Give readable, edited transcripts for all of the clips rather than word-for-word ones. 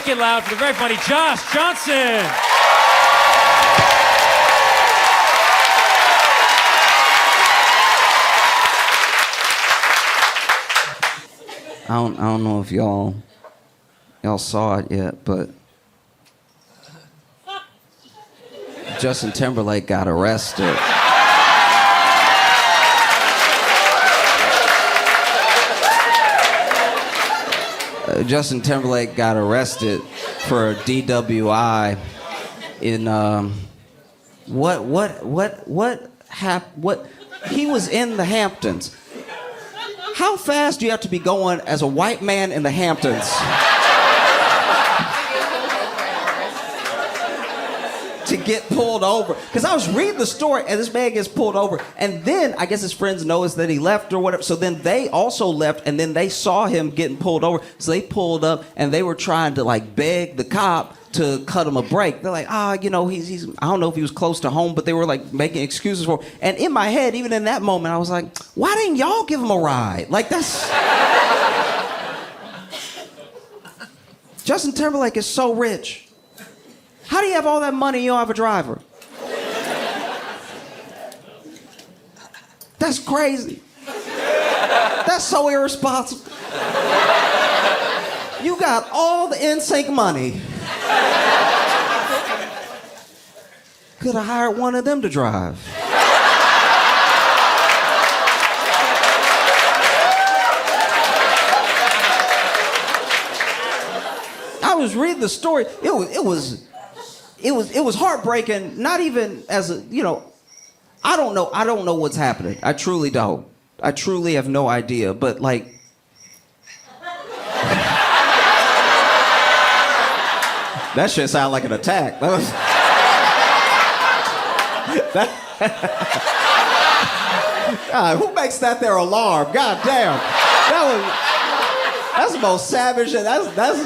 Make it loud for the very funny Josh Johnson. I don't know if y'all saw it yet, but Justin Timberlake got arrested. Justin Timberlake got arrested for a DWI in what he was in the Hamptons. How fast do you have to be going as a white man in the Hamptons to get pulled over? Because I was reading the story, and this man gets pulled over, and then I guess his friends noticed that he left or whatever, so then they also left, and then they saw him getting pulled over, so they pulled up, and they were trying to like beg the cop to cut him a break. They're like, he's I don't know if he was close to home, but they were like making excuses for him. And in my head, even in that moment, I was like, why didn't y'all give him a ride? Like, that's... Justin Timberlake is so rich. How do you have all that money and you don't have a driver? That's crazy. That's so irresponsible. You got all the NSYNC money. Could have hired one of them to drive. I was reading the story. It was heartbreaking. Not even as a, I don't know what's happening. I truly don't. I truly have no idea. But like, that shit sounded like an attack. God, who makes that their alarm? God damn. That's the most savage shit. That's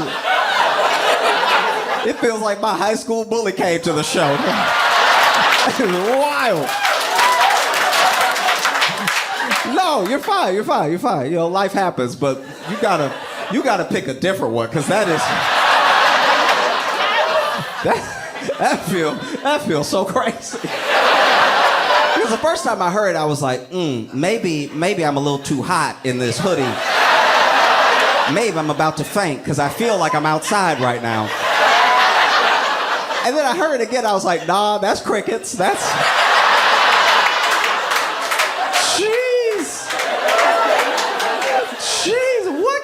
it feels like my high school bully came to the show. That is wild. No, you're fine. Life happens, but you gotta pick a different one, because that feels so crazy. Because the first time I heard it, I was like, maybe I'm a little too hot in this hoodie. Maybe I'm about to faint because I feel like I'm outside right now. And then I heard it again, I was like, nah, that's crickets. That's... Jeez, what?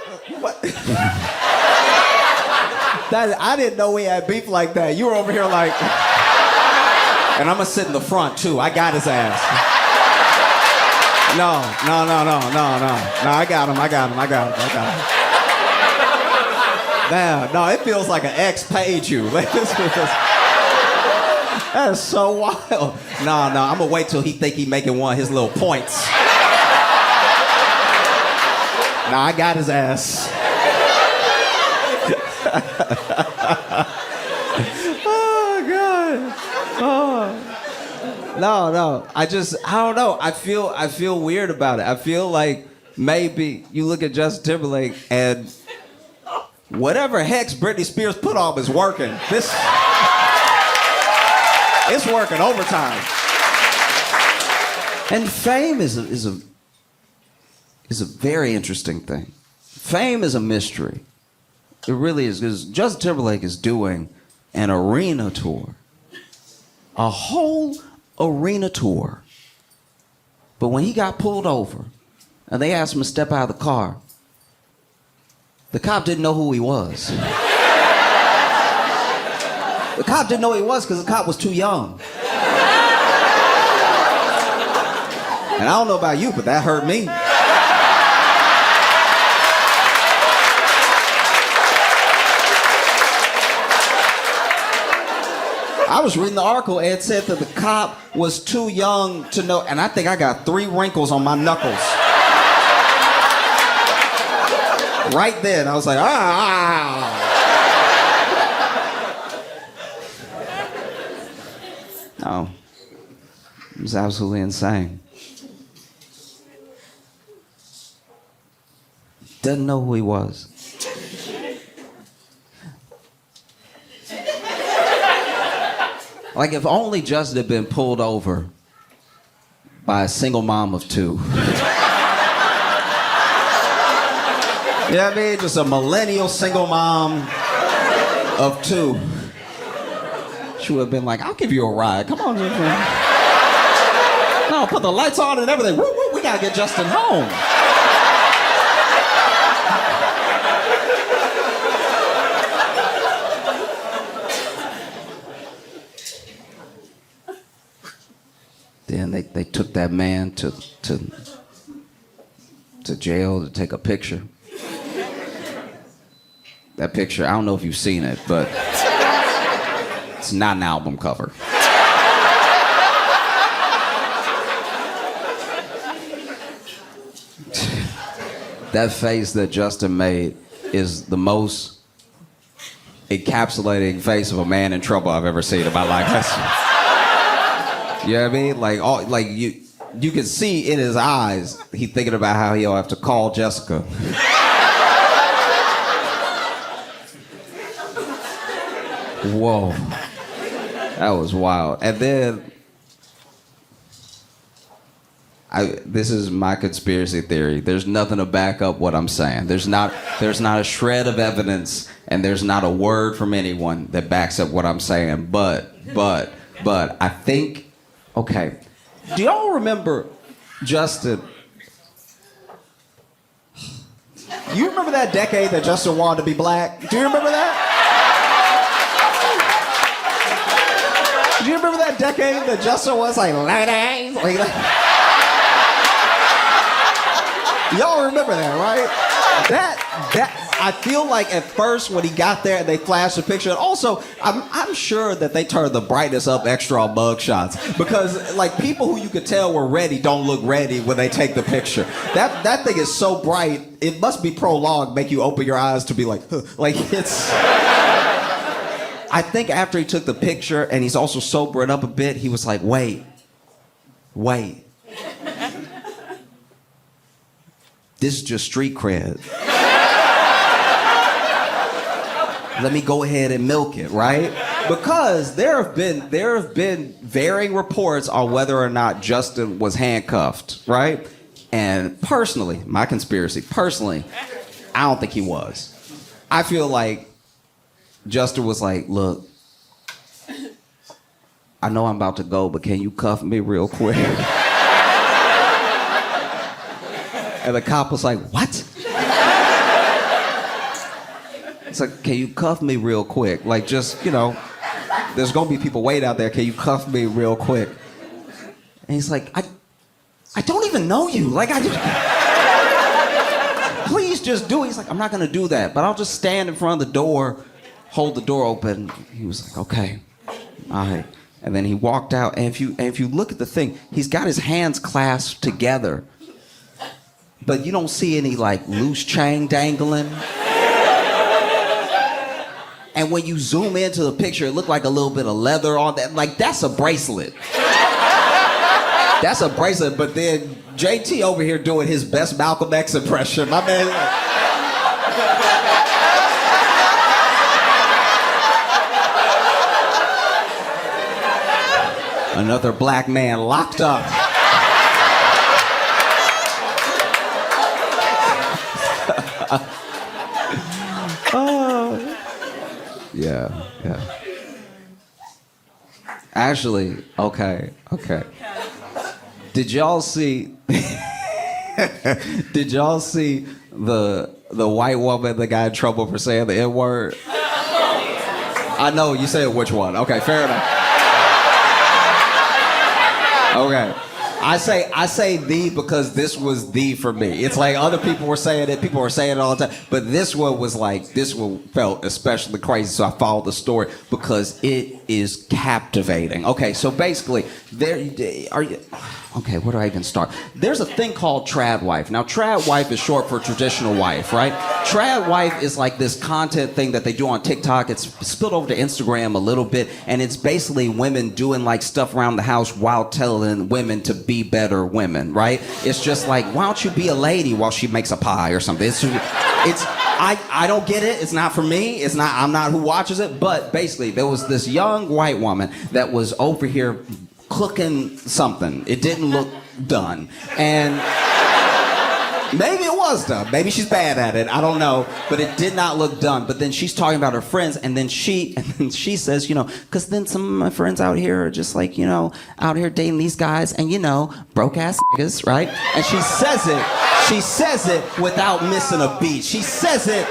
I didn't know we had beef like that. You were over here like... And I'm gonna sit in the front too. I got his ass. No. No, I got him. Damn, no, it feels like an ex paid you. That is so wild. No, I'm gonna wait till he think he making one of his little points. No, I got his ass. Oh, God. Oh. No. I don't know. I feel weird about it. I feel like maybe you look at Justin Timberlake and whatever hex Britney Spears put on is working. It's working overtime. And fame is a very interesting thing. Fame is a mystery. It really is, because Justin Timberlake is doing an arena tour. A whole arena tour. But when he got pulled over and they asked him to step out of the car, the cop didn't know who he was. The cop didn't know who he was because the cop was too young. And I don't know about you, but that hurt me. I was reading the article and it said that the cop was too young to know, and I think I got 3 wrinkles on my knuckles. Right then, I was like, No, it was absolutely insane. Doesn't know who he was. Like if only Justin had been pulled over by a single mom of two. You know what I mean? Just a millennial single mom of two. She would have been like, I'll give you a ride. Come on, Justin. No, put the lights on and everything. Woo, woo, we gotta get Justin home. Then they took that man to jail to take a picture. That picture, I don't know if you've seen it, but it's not an album cover. That face that Justin made is the most encapsulating face of a man in trouble I've ever seen in my life. You know what I mean? Like you can see in his eyes, he thinking about how he'll have to call Jessica. Whoa. That was wild. And then this is my conspiracy theory. There's nothing to back up what I'm saying. There's not a shred of evidence and there's not a word from anyone that backs up what I'm saying. But I think, okay. Do y'all remember Justin? You remember that decade that Justin wanted to be black? Do you remember that? Do you remember that decade that Justin was like, y'all remember that, right? That I feel like at first when he got there and they flashed the picture, and also I'm sure that they turned the brightness up extra on mug shots because like people who you could tell were ready don't look ready when they take the picture. That thing is so bright, it must be prolonged, make you open your eyes to be like, huh. Like it's. I think after he took the picture and he's also sobering up a bit, he was like, wait. This is just street cred. Let me go ahead and milk it, right? Because there have been varying reports on whether or not Justin was handcuffed, right? And personally, my conspiracy, I don't think he was. I feel like Justin was like, look, I know I'm about to go, but can you cuff me real quick? And the cop was like, what? It's like, can you cuff me real quick? Like, just, you know, there's gonna be people waiting out there. Can you cuff me real quick? And he's like, I don't even know you. Like, please just do it. He's like, I'm not gonna do that, but I'll just stand in front of the door, hold the door open. He was like, okay, all right. And then he walked out, and if you look at the thing, he's got his hands clasped together, but you don't see any like loose chain dangling. And when you zoom into the picture, it looked like a little bit of leather on that. Like, that's a bracelet. That's a bracelet, but then JT over here doing his best Malcolm X impression. My man. Another black man locked up. Yeah. Actually, okay. Did y'all see the white woman that got in trouble for saying the N-word? I know, you said which one. Okay, fair enough. Okay. I say the because this was the for me. It's like other people were saying it, people were saying it all the time, but this one felt especially crazy, so I followed the story because it is captivating. Okay, so basically, okay, where do I even start? There's a thing called trad wife. Now, trad wife is short for traditional wife, right? Trad wife is like this content thing that they do on TikTok. It's spilled over to Instagram a little bit, and it's basically women doing like stuff around the house while telling women to be better women, right? It's just like, why don't you be a lady while she makes a pie or something? I don't get it. It's not for me. I'm not who watches it. But basically, there was this young white woman that was over here cooking something. It didn't look done. And maybe it was done. Maybe she's bad at it. I don't know. But it did not look done. But then she's talking about her friends, and then she says, because then some of my friends out here are just like, out here dating these guys, and broke ass niggas, right? And she says it without missing a beat. She says it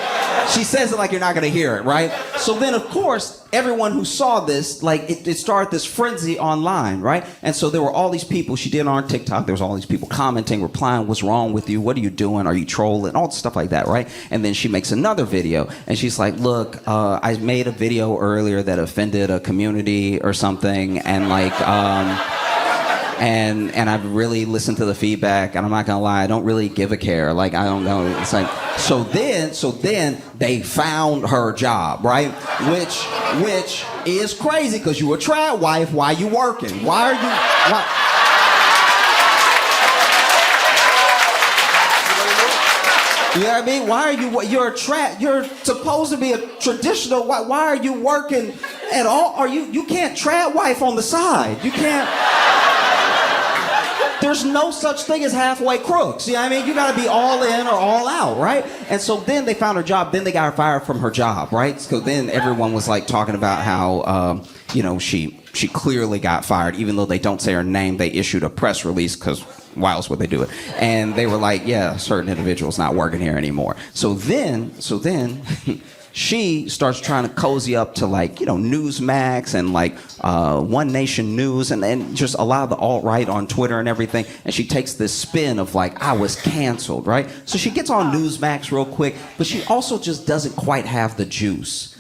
like you're not gonna hear it, right? So then, of course, everyone who saw this, it started this frenzy online, right? And so there were all these people, she did it on TikTok, there was all these people commenting, replying, what's wrong with you? What are you doing? Are you trolling? All stuff like that, right? And then she makes another video, and she's like, look, I made a video earlier that offended a community or something, and and I've really listened to the feedback, and I'm not gonna lie, I don't really give a care. I don't know. It's like, so then they found her job, right? Which is crazy, because you a trad wife. Why you working? Why? You know what I mean? Why are you're supposed to be a traditional, why are you working at all? You can't trad wife on the side. You can't. There's no such thing as halfway crooks. You know what I mean? You gotta be all in or all out, right? And so then they found her job, then they got her fired from her job, right? So then everyone was talking about how, she clearly got fired, even though they don't say her name. They issued a press release, because why else would they do it? And they were like, yeah, certain individual's not working here anymore. So then she starts trying to cozy up to Newsmax and One Nation News and just a lot of the alt-right on Twitter and everything. And she takes this spin of I was canceled, right? So she gets on Newsmax real quick, but she also just doesn't quite have the juice.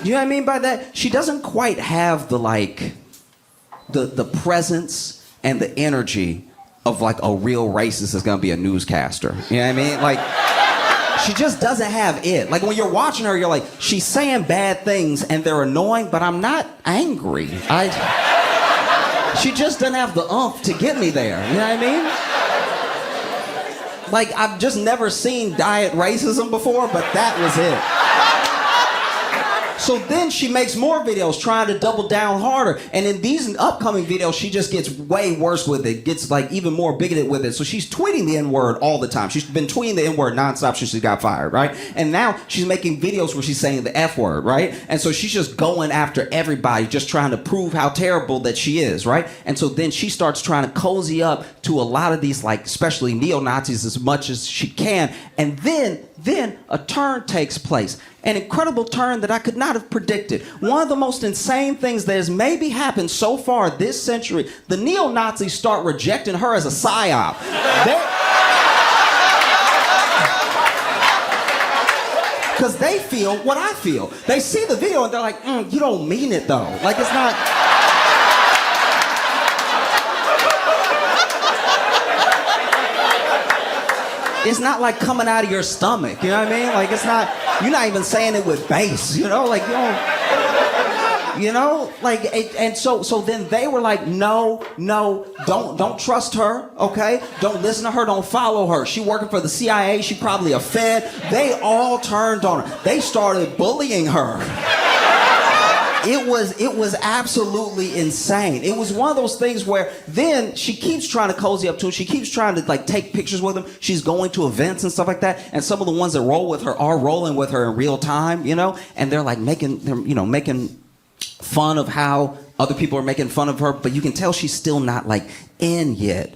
You know what I mean by that? She doesn't quite have the presence and the energy of a real racist that's gonna be a newscaster. You know what I mean? She just doesn't have it. When you're watching her, you're like, she's saying bad things and they're annoying, but I'm not angry. She just doesn't have the oomph to get me there. You know what I mean? I've just never seen diet racism before, but that was it. So then she makes more videos trying to double down harder. And in these upcoming videos, she just gets way worse with it, gets even more bigoted with it. So she's tweeting the N-word all the time. She's been tweeting the N-word nonstop since she got fired, right? And now she's making videos where she's saying the F-word, right? And so she's just going after everybody, just trying to prove how terrible that she is, right? And so then she starts trying to cozy up to a lot of these, especially neo-Nazis as much as she can. And then a turn takes place. An incredible turn that I could not have predicted. One of the most insane things that has maybe happened so far this century, the neo-Nazis start rejecting her as a psyop. Because they feel what I feel. They see the video and they're like, you don't mean it though. It's not... It's not coming out of your stomach, you know what I mean? It's not, you're not even saying it with bass, you don't, and so then they were like, no, don't trust her, okay? Don't listen to her, don't follow her. She working for the CIA, she probably a Fed. They all turned on her. They started bullying her. It was absolutely insane. It was one of those things where then she keeps trying to cozy up to him. She keeps trying to take pictures with him. She's going to events and stuff like that. And some of the ones that roll with her are rolling with her in real time, and they're making fun of how other people are making fun of her, but you can tell she's still not in yet,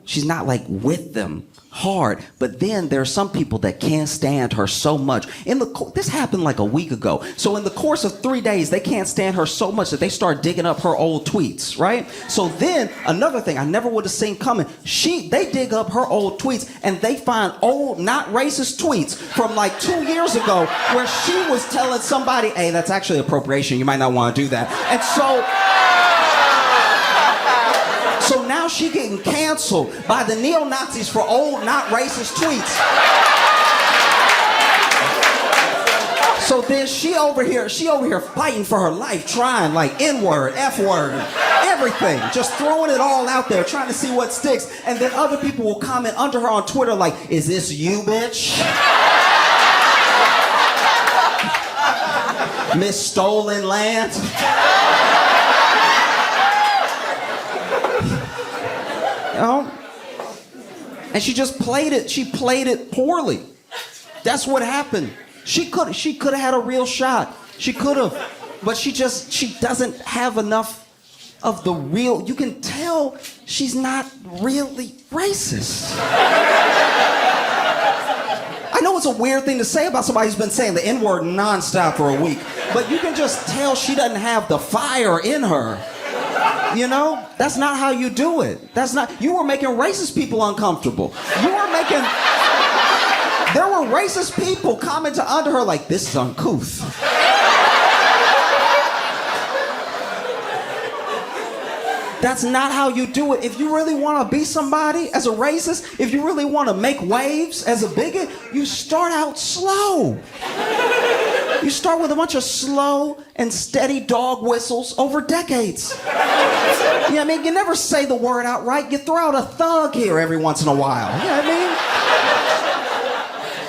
She's not with them hard. But then there are some people that can't stand her so much. This happened a week ago. So in the course of 3 days, they can't stand her so much that they start digging up her old tweets, right? So then another thing I never would have seen coming, they dig up her old tweets and they find old, not racist tweets from 2 years ago where she was telling somebody, hey, that's actually appropriation. You might not want to do that. And so now she getting canceled by the neo-Nazis for old, not racist tweets. So then she over here fighting for her life, trying N-word, F-word, everything, just throwing it all out there, trying to see what sticks. And then other people will comment under her on Twitter is this you, bitch? Miss Stolen Land. You know? And she just played it. She played it poorly. That's what happened. She could have had a real shot. She could have. But she doesn't have enough of the real. You can tell she's not really racist. I know it's a weird thing to say about somebody who's been saying the N-word nonstop for a week, but you can just tell she doesn't have the fire in her. You know? That's not how you do it. You were making racist people uncomfortable. There were racist people commenting under her like, this is uncouth. That's not how you do it. If you really want to be somebody as a racist, if you really want to make waves as a bigot, you start out slow. You start with a bunch of slow and steady dog whistles over decades. You know what I mean? You never say the word outright. You throw out a thug here every once in a while. You know what I mean?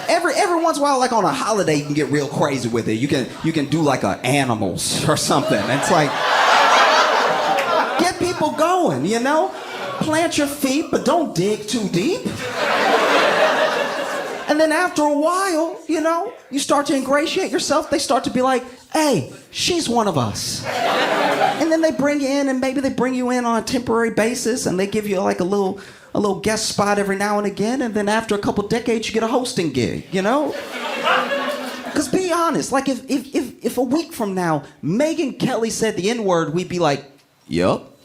Every once in a while, like on a holiday, you can get real crazy with it. You can do like a animals or something. It's like, get people going, you know? Plant your feet, but don't dig too deep. And then after a while, you know, you start to ingratiate yourself. They start to be like, hey, she's one of us. And then they bring you in, and maybe they bring you in on a temporary basis, and they give you like a little guest spot every now and again. And then after a couple decades, you get a hosting gig, you know? Because be honest, like if a week from now, Megyn Kelly said the N-word, we'd be like, yup.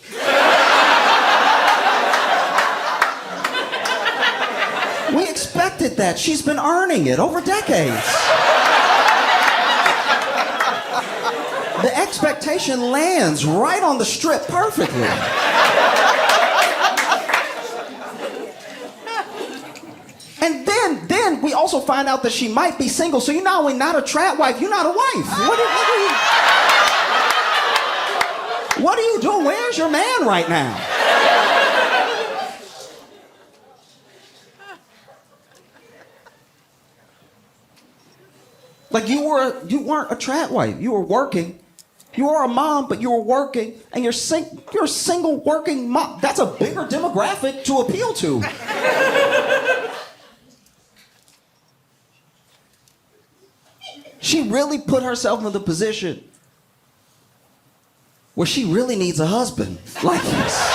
We expected that. She's been earning it over decades. The expectation lands right on the strip perfectly. And then we also find out that she might be single, so you're not only not a trap wife, you're not a wife. What are you doing? Where's your man right now? Like you weren't a trap wife. You were working. You were a mom, but you were working, and you're a single working mom. That's a bigger demographic to appeal to. She really put herself in the position where she really needs a husband like this.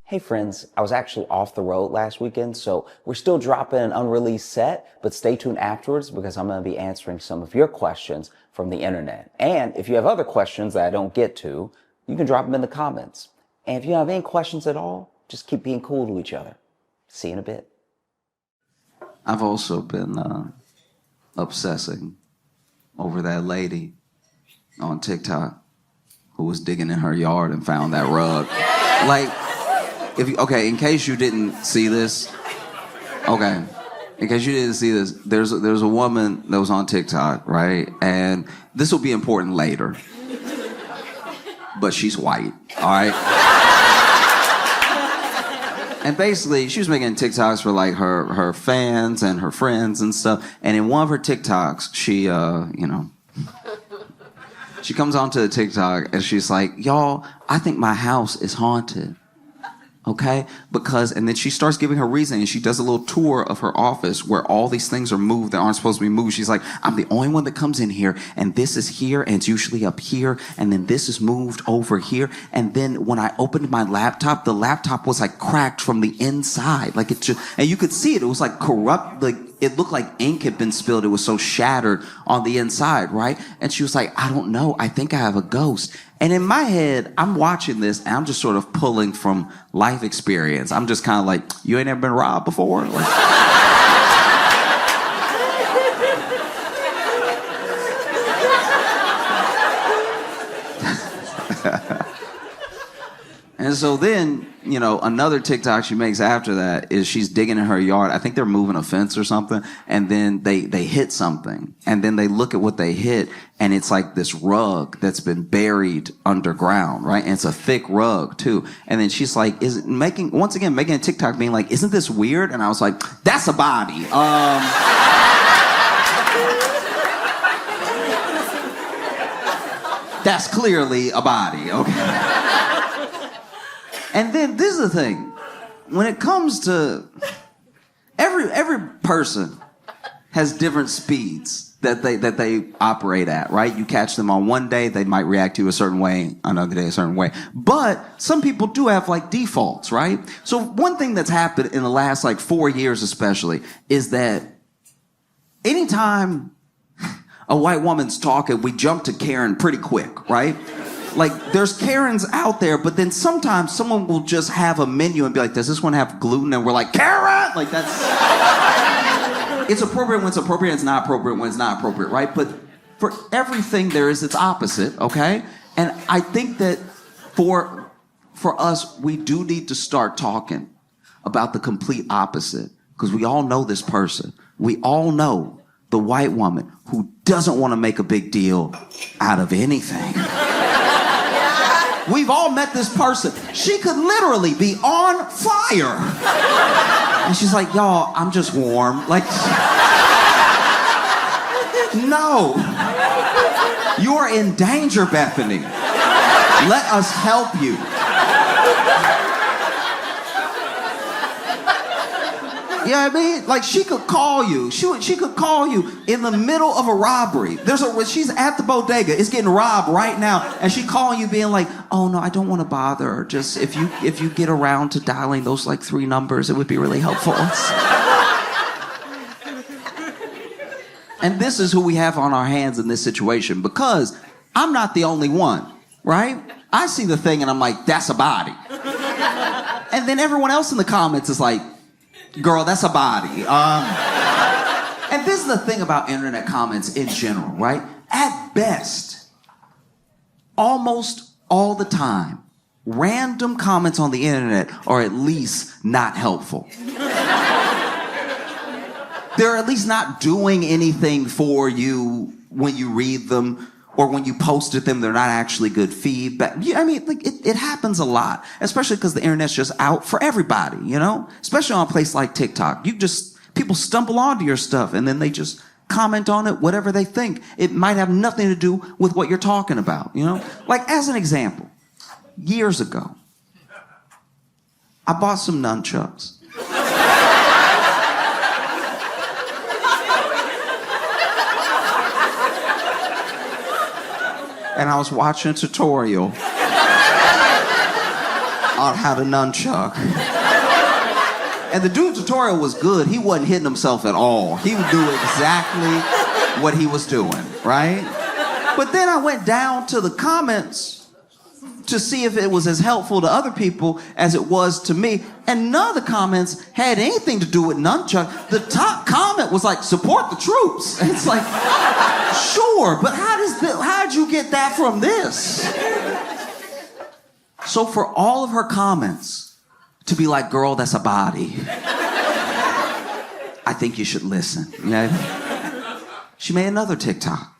Hey friends, I was actually off the road last weekend, so we're still dropping an unreleased set, but stay tuned afterwards because I'm going to be answering some of your questions from the internet. And if you have other questions that I don't get to, you can drop them in the comments. And if you have any questions at all, just keep being cool to each other. See you in a bit. I've also been obsessing over that lady on TikTok who was digging in her yard and found that rug. Like, in case you didn't see this, there's a woman that was on TikTok, right? And this will be important later, but she's white, all right? And basically, she was making TikToks for like her fans and her friends and stuff. And in one of her TikToks, she comes onto the TikTok and she's like, y'all, I think my house is haunted. Okay? And then she starts giving her reason, and she does a little tour of her office where all these things are moved that aren't supposed to be moved. She's like, I'm the only one that comes in here, and this is here, and it's usually up here, and then this is moved over here. And then when I opened my laptop, the laptop was like cracked from the inside. Like and you could see it. It was like corrupt, like it looked like ink had been spilled. It was so shattered on the inside, right? And she was like, I don't know. I think I have a ghost. And in my head, I'm watching this, and I'm just sort of pulling from life experience. I'm just kind of like, you ain't ever been robbed before? Like, and so then another TikTok she makes after that is she's digging in her yard. I think they're moving a fence or something, and then they hit something, and then they look at what they hit, and it's like this rug that's been buried underground, right? And it's a thick rug too. And then she's like, making a TikTok being like, isn't this weird? And I was like, that's a body. That's clearly a body, okay? And then this is the thing. When it comes to every person has different speeds that they operate at, right? You catch them on one day, they might react to you a certain way, another day a certain way. But some people do have like defaults, right? So one thing that's happened in the last like 4 years especially is that anytime a white woman's talking, we jump to Karen pretty quick, right? Like, there's Karens out there, but then sometimes someone will just have a menu and be like, does this one have gluten? And we're like, Karen! Like, that's... It's appropriate when it's appropriate, it's not appropriate when it's not appropriate, right? But for everything, there is its opposite, okay? And I think that for us, we do need to start talking about the complete opposite, because we all know this person. We all know the white woman who doesn't want to make a big deal out of anything. We've all met this person. She could literally be on fire. And she's like, y'all, I'm just warm. Like, no. You're in danger, Bethany. Let us help you. You know what I mean? Like, she could call you. She could call you in the middle of a robbery. She's at the bodega. It's getting robbed right now. And she calling you being like, oh, no, I don't want to bother her. Just if you get around to dialing those, like, 3 numbers, it would be really helpful. And this is who we have on our hands in this situation, because I'm not the only one, right? I see the thing and I'm like, that's a body. And then everyone else in the comments is like, girl, that's a body. And this is the thing about internet comments in general, right? At best, almost all the time, random comments on the internet are at least not helpful. They're at least not doing anything for you when you read them, or when you posted them, they're not actually good feedback. I mean, like, it happens a lot, especially because the internet's just out for everybody, Especially on a place like TikTok. People stumble onto your stuff and then they just comment on it, whatever they think. It might have nothing to do with what you're talking about, Like, as an example, years ago, I bought some nunchucks. And I was watching a tutorial on how to nunchuck. And the dude's tutorial was good. He wasn't hitting himself at all. He would do exactly what he was doing, right? But then I went down to the comments to see if it was as helpful to other people as it was to me. And none of the comments had anything to do with nunchuck. The top comment was like, support the troops. And it's like, sure, but how'd you get that from this? So for all of her comments to be like, girl, that's a body, I think you should listen. She made another TikTok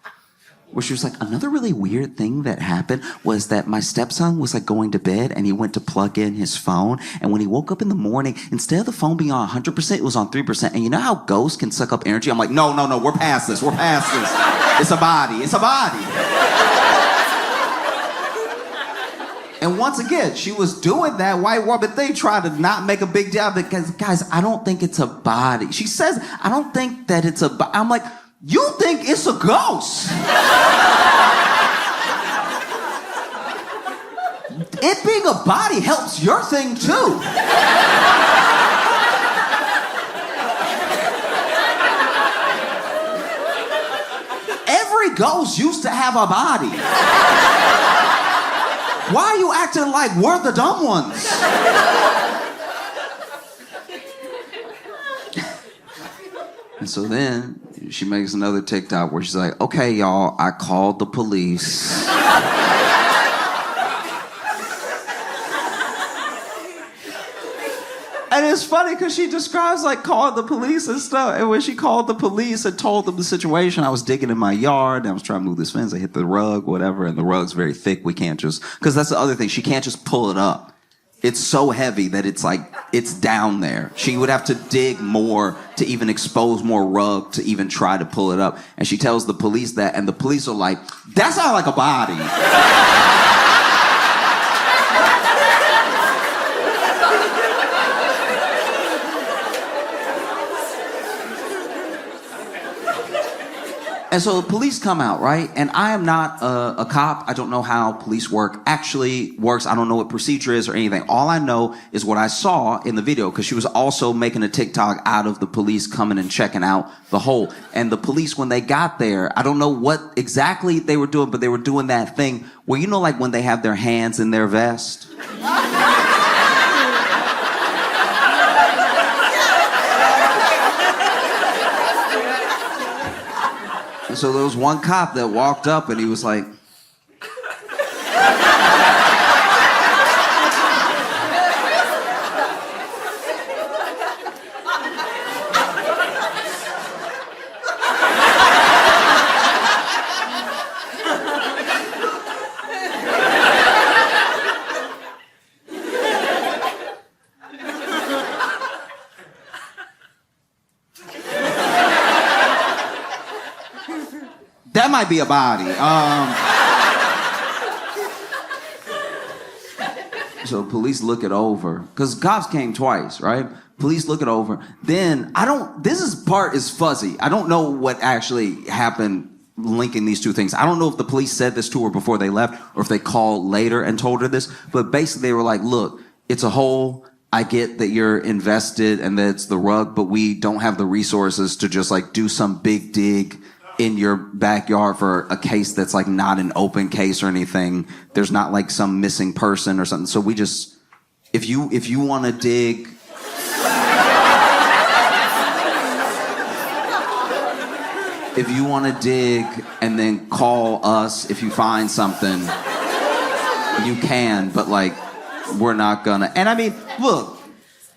where she was like, another really weird thing that happened was that my stepson was like going to bed and he went to plug in his phone. And when he woke up in the morning, instead of the phone being on 100%, it was on 3%. And you know how ghosts can suck up energy? I'm like, no, we're past this. It's a body. And once again, she was doing that white woman thing, trying to not make a big deal because, guys, I don't think it's a body. She says, I don't think that it's a body. I'm like, you think it's a ghost? It being a body helps your thing too. Every ghost used to have a body. Why are you acting like we're the dumb ones? And so then she makes another TikTok where she's like, okay, y'all, I called the police. And it's funny because she describes like calling the police and stuff. And when she called the police and told them the situation, I was digging in my yard and I was trying to move this fence. I hit the rug, whatever, and the rug's very thick. We can't just, because that's the other thing. She can't just pull it up. It's so heavy that it's like, it's down there. She would have to dig more to even expose more rug to even try to pull it up. And she tells the police that, and the police are like, that's not like a body. And so the police come out, right? And I am not a cop. I don't know how police work actually works. I don't know what procedure is or anything. All I know is what I saw in the video, because she was also making a TikTok out of the police coming and checking out the hole. And the police, when they got there, I don't know what exactly they were doing, but they were doing that thing where, you know, like when they have their hands in their vest? So there was one cop that walked up and he was like, that might be a body. So police look it over, because cops came twice, right? Police look it over. Then, part is fuzzy. I don't know what actually happened linking these two things. I don't know if the police said this to her before they left, or if they called later and told her this, but basically they were like, look, it's a hole. I get that you're invested and that it's the rug, but we don't have the resources to just like do some big dig in your backyard for a case that's like not an open case or anything. There's not like some missing person or something. So we just, if you want to dig, if you want to dig and then call us if you find something, you can, but like, we're not gonna. And I mean, look,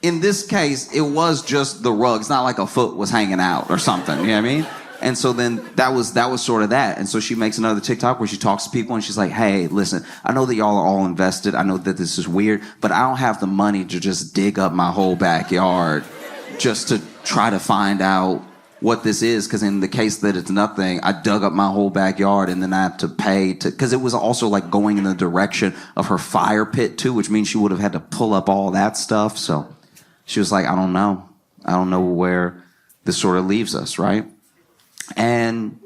in this case, it was just the rug. It's not like a foot was hanging out or something, you know what I mean? And so then that was sort of that. And so she makes another TikTok where she talks to people and she's like, hey, listen, I know that y'all are all invested. I know that this is weird, but I don't have the money to just dig up my whole backyard just to try to find out what this is. Because in the case that it's nothing, I dug up my whole backyard and then I have to pay to, because it was also like going in the direction of her fire pit too, which means she would have had to pull up all that stuff. So she was like, I don't know. I don't know where this sort of leaves us, right? And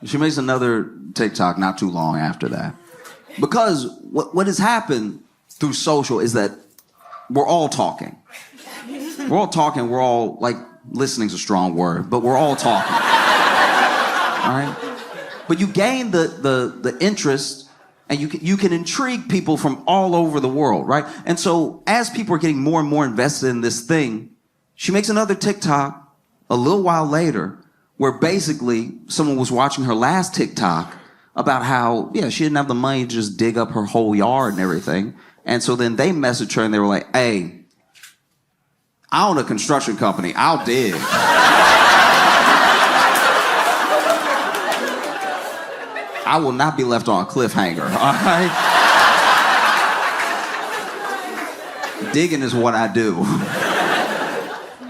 she makes another TikTok not too long after that. Because what has happened through social is that we're all talking. We're all talking, we're all, like, listening's a strong word, but we're all talking. All right? But you gain the interest, and you can intrigue people from all over the world, right? And so as people are getting more and more invested in this thing, she makes another TikTok a little while later, where basically someone was watching her last TikTok about how, yeah, she didn't have the money to just dig up her whole yard and everything. And so then they messaged her and they were like, hey, I own a construction company. I'll dig. I will not be left on a cliffhanger, all right? Digging is what I do.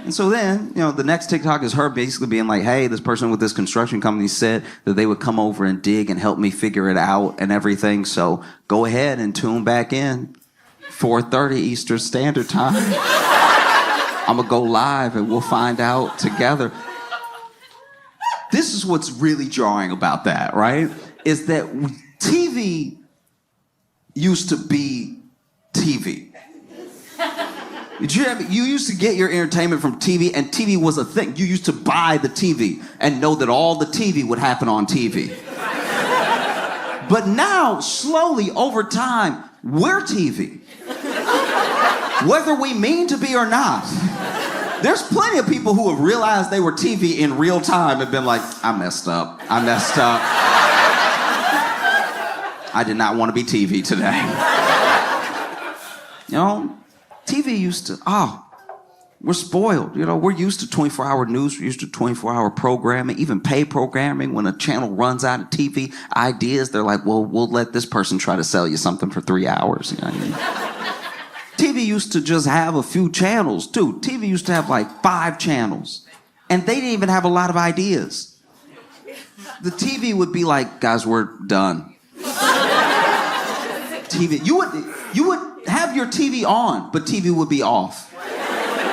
And so then, you know, the next TikTok is her basically being like, hey, this person with this construction company said that they would come over and dig and help me figure it out and everything. So go ahead and tune back in, 4:30 Eastern Standard Time. I'm gonna go live and we'll find out together. This is what's really jarring about that, right? Is that TV used to be TV. You used to get your entertainment from TV, and TV was a thing. You used to buy the TV and know that all the TV would happen on TV. But now, slowly, over time, we're TV. Whether we mean to be or not. There's plenty of people who have realized they were TV in real time and been like, I messed up. I did not want to be TV today. You know, TV used to, we're spoiled. You know, we're used to 24-hour news. We're used to 24-hour programming, even pay programming. When a channel runs out of TV ideas, they're like, well, we'll let this person try to sell you something for 3 hours. You know what I mean? TV used to just have a few channels, too. TV used to have like 5 channels. And they didn't even have a lot of ideas. The TV would be like, guys, we're done. TV, you would have your TV on, but TV would be off.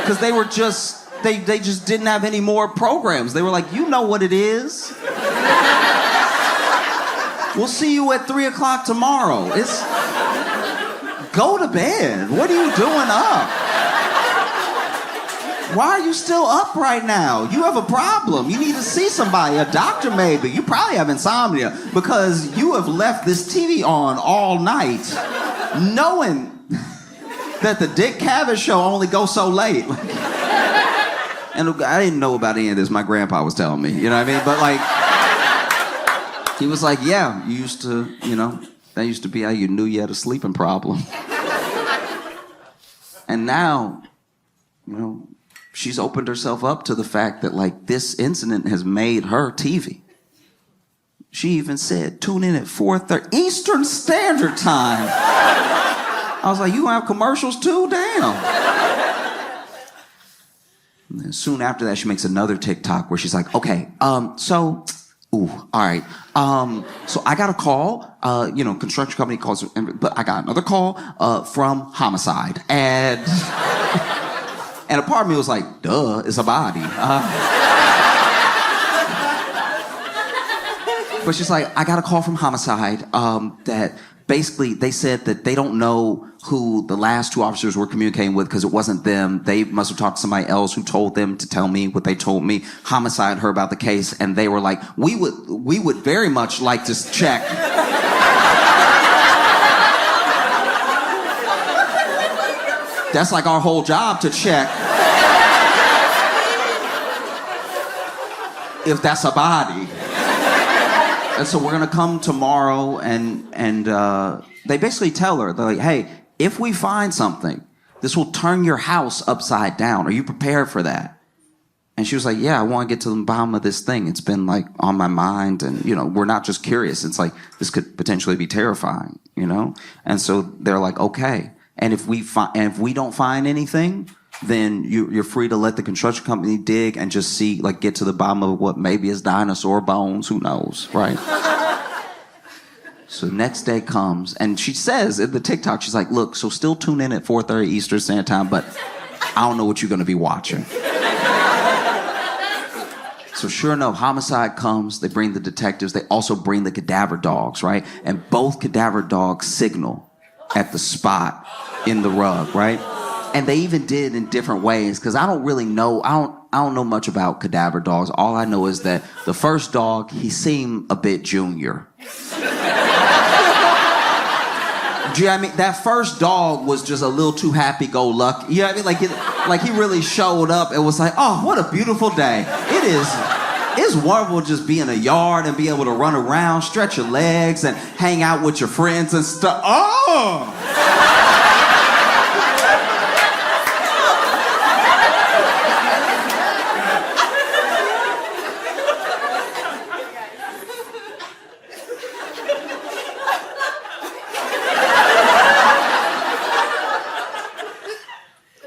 Because they were just, they just didn't have any more programs. They were like, you know what it is. We'll see you at 3 o'clock tomorrow. Go to bed. What are you doing up? Why are you still up right now? You have a problem. You need to see somebody, a doctor maybe. You probably have insomnia because you have left this TV on all night knowing that the Dick Cavett show only goes so late. And I didn't know about any of this. My grandpa was telling me, you know what I mean? But like, he was like, yeah, you used to, you know, that used to be how you knew you had a sleeping problem. And now, you know, she's opened herself up to the fact that like this incident has made her TV. She even said, tune in at 4:30 Eastern Standard Time. I was like, you have commercials too? Damn. And then soon after that, she makes another TikTok where she's like, okay, so I got a call, construction company calls, but I got another call from homicide. And a part of me was like, duh, it's a body. But she's like, I got a call from homicide that basically they said that they don't know who the last 2 officers were communicating with because it wasn't them. They must have talked to somebody else who told them to tell me what they told me. Homicide heard about the case and they were like, we would very much like to check. That's like our whole job, to check if that's a body. And so we're gonna come tomorrow and they basically tell her, they're like, hey, if we find something, this will turn your house upside down. Are you prepared for that? And she was like, yeah, I want to get to the bottom of this thing. It's been like on my mind and, you know, we're not just curious. It's like, this could potentially be terrifying, you know? And so they're like, okay. And if we don't find anything, then you're free to let the construction company dig and just see, like, get to the bottom of what maybe is dinosaur bones. Who knows, right? So next day comes, and she says in the TikTok, she's like, look, so still tune in at 4:30 Eastern Standard Time, but I don't know what you're going to be watching. So sure enough, homicide comes. They bring the detectives. They also bring the cadaver dogs, right? And both cadaver dogs signal at the spot in the rug, right? And they even did in different ways, because I don't really know, I don't know much about cadaver dogs. All I know is that the first dog, he seemed a bit junior. Do you know what I mean? That first dog was just a little too happy-go-lucky. You know what I mean? Like he really showed up and was like, oh, what a beautiful day. It's wonderful to just be in a yard and be able to run around, stretch your legs, and hang out with your friends and stuff. Oh!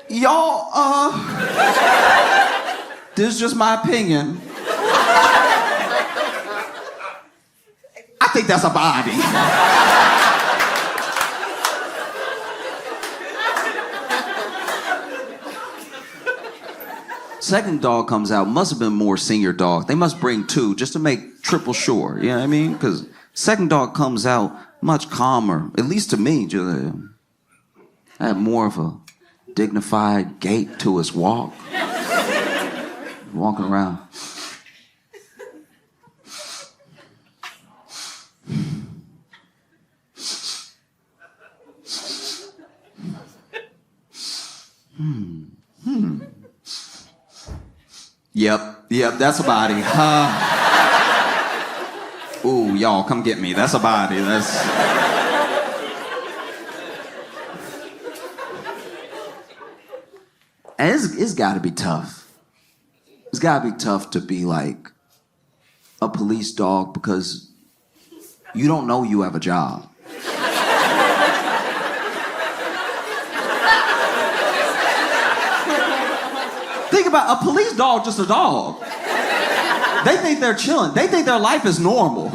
Y'all, this is just my opinion. I think that's a body. Second dog comes out, must have been more senior dog. They must bring 2 just to make triple sure, you know what I mean? Because second dog comes out much calmer, at least to me. I had more of a dignified gait to his walk. Walking around. Yep, that's a body. Ooh, y'all, come get me. That's a body. It's got to be tough. It's got to be tough to be like a police dog because you don't know you have a job. Think about a police dog, just a dog. They think they're chilling. They think their life is normal.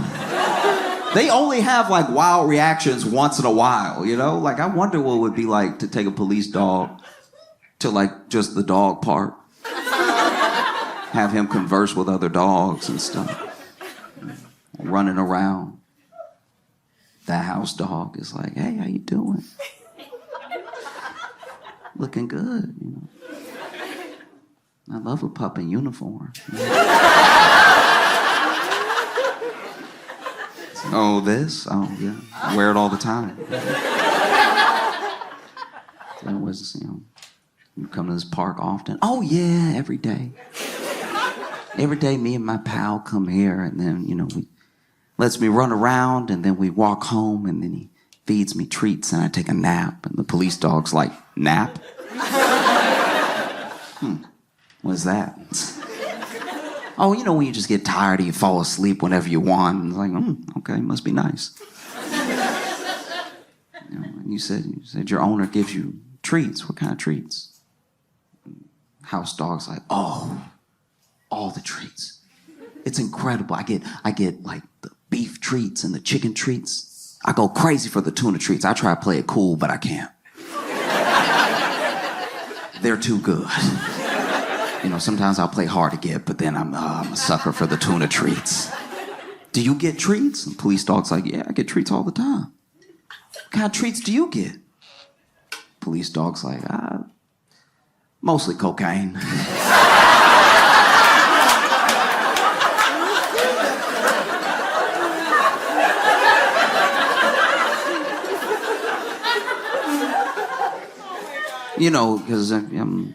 They only have like wild reactions once in a while, you know? Like I wonder what it would be like to take a police dog to like just the dog park. Have him converse with other dogs and stuff. Running around. That house dog is like, hey, how you doing? Looking good, you know. I love a pup in uniform. Oh, this? Oh, yeah. I wear it all the time. You come to this park often? Oh, yeah, every day. Every day, me and my pal come here, and then, he lets me run around, and then we walk home, and then he feeds me treats, and I take a nap, and the police dog's like, nap? What's that? Oh, when you just get tired and you fall asleep whenever you want. And it's like, okay, must be nice. And you said your owner gives you treats. What kind of treats? House dog's like, oh, all the treats. It's incredible. I get like the beef treats and the chicken treats. I go crazy for the tuna treats. I try to play it cool, but I can't. They're too good. Sometimes I'll play hard to get, but then I'm a sucker for the tuna treats. Do you get treats? And police dog's like, yeah, I get treats all the time. What kind of treats do you get? Police dog's like, mostly cocaine. Because I'm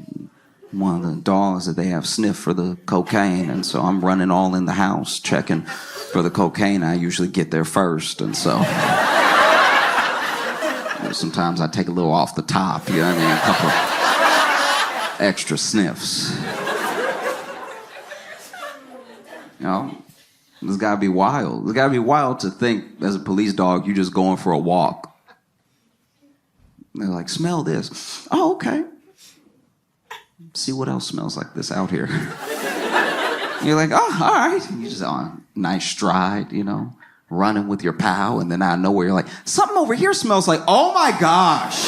one of the dogs that they have sniffed for the cocaine, and so I'm running all in the house checking for the cocaine. I usually get there first, and so sometimes I take a little off the top, you know what I mean? A couple extra sniffs. It's gotta be wild. It's gotta be wild to think as a police dog, you're just going for a walk. They're like, smell this. Oh, okay. See what else smells like this out here. You're like, oh, all right. You just on nice stride, running with your pal, and then out of nowhere you're like, something over here smells like, oh my gosh,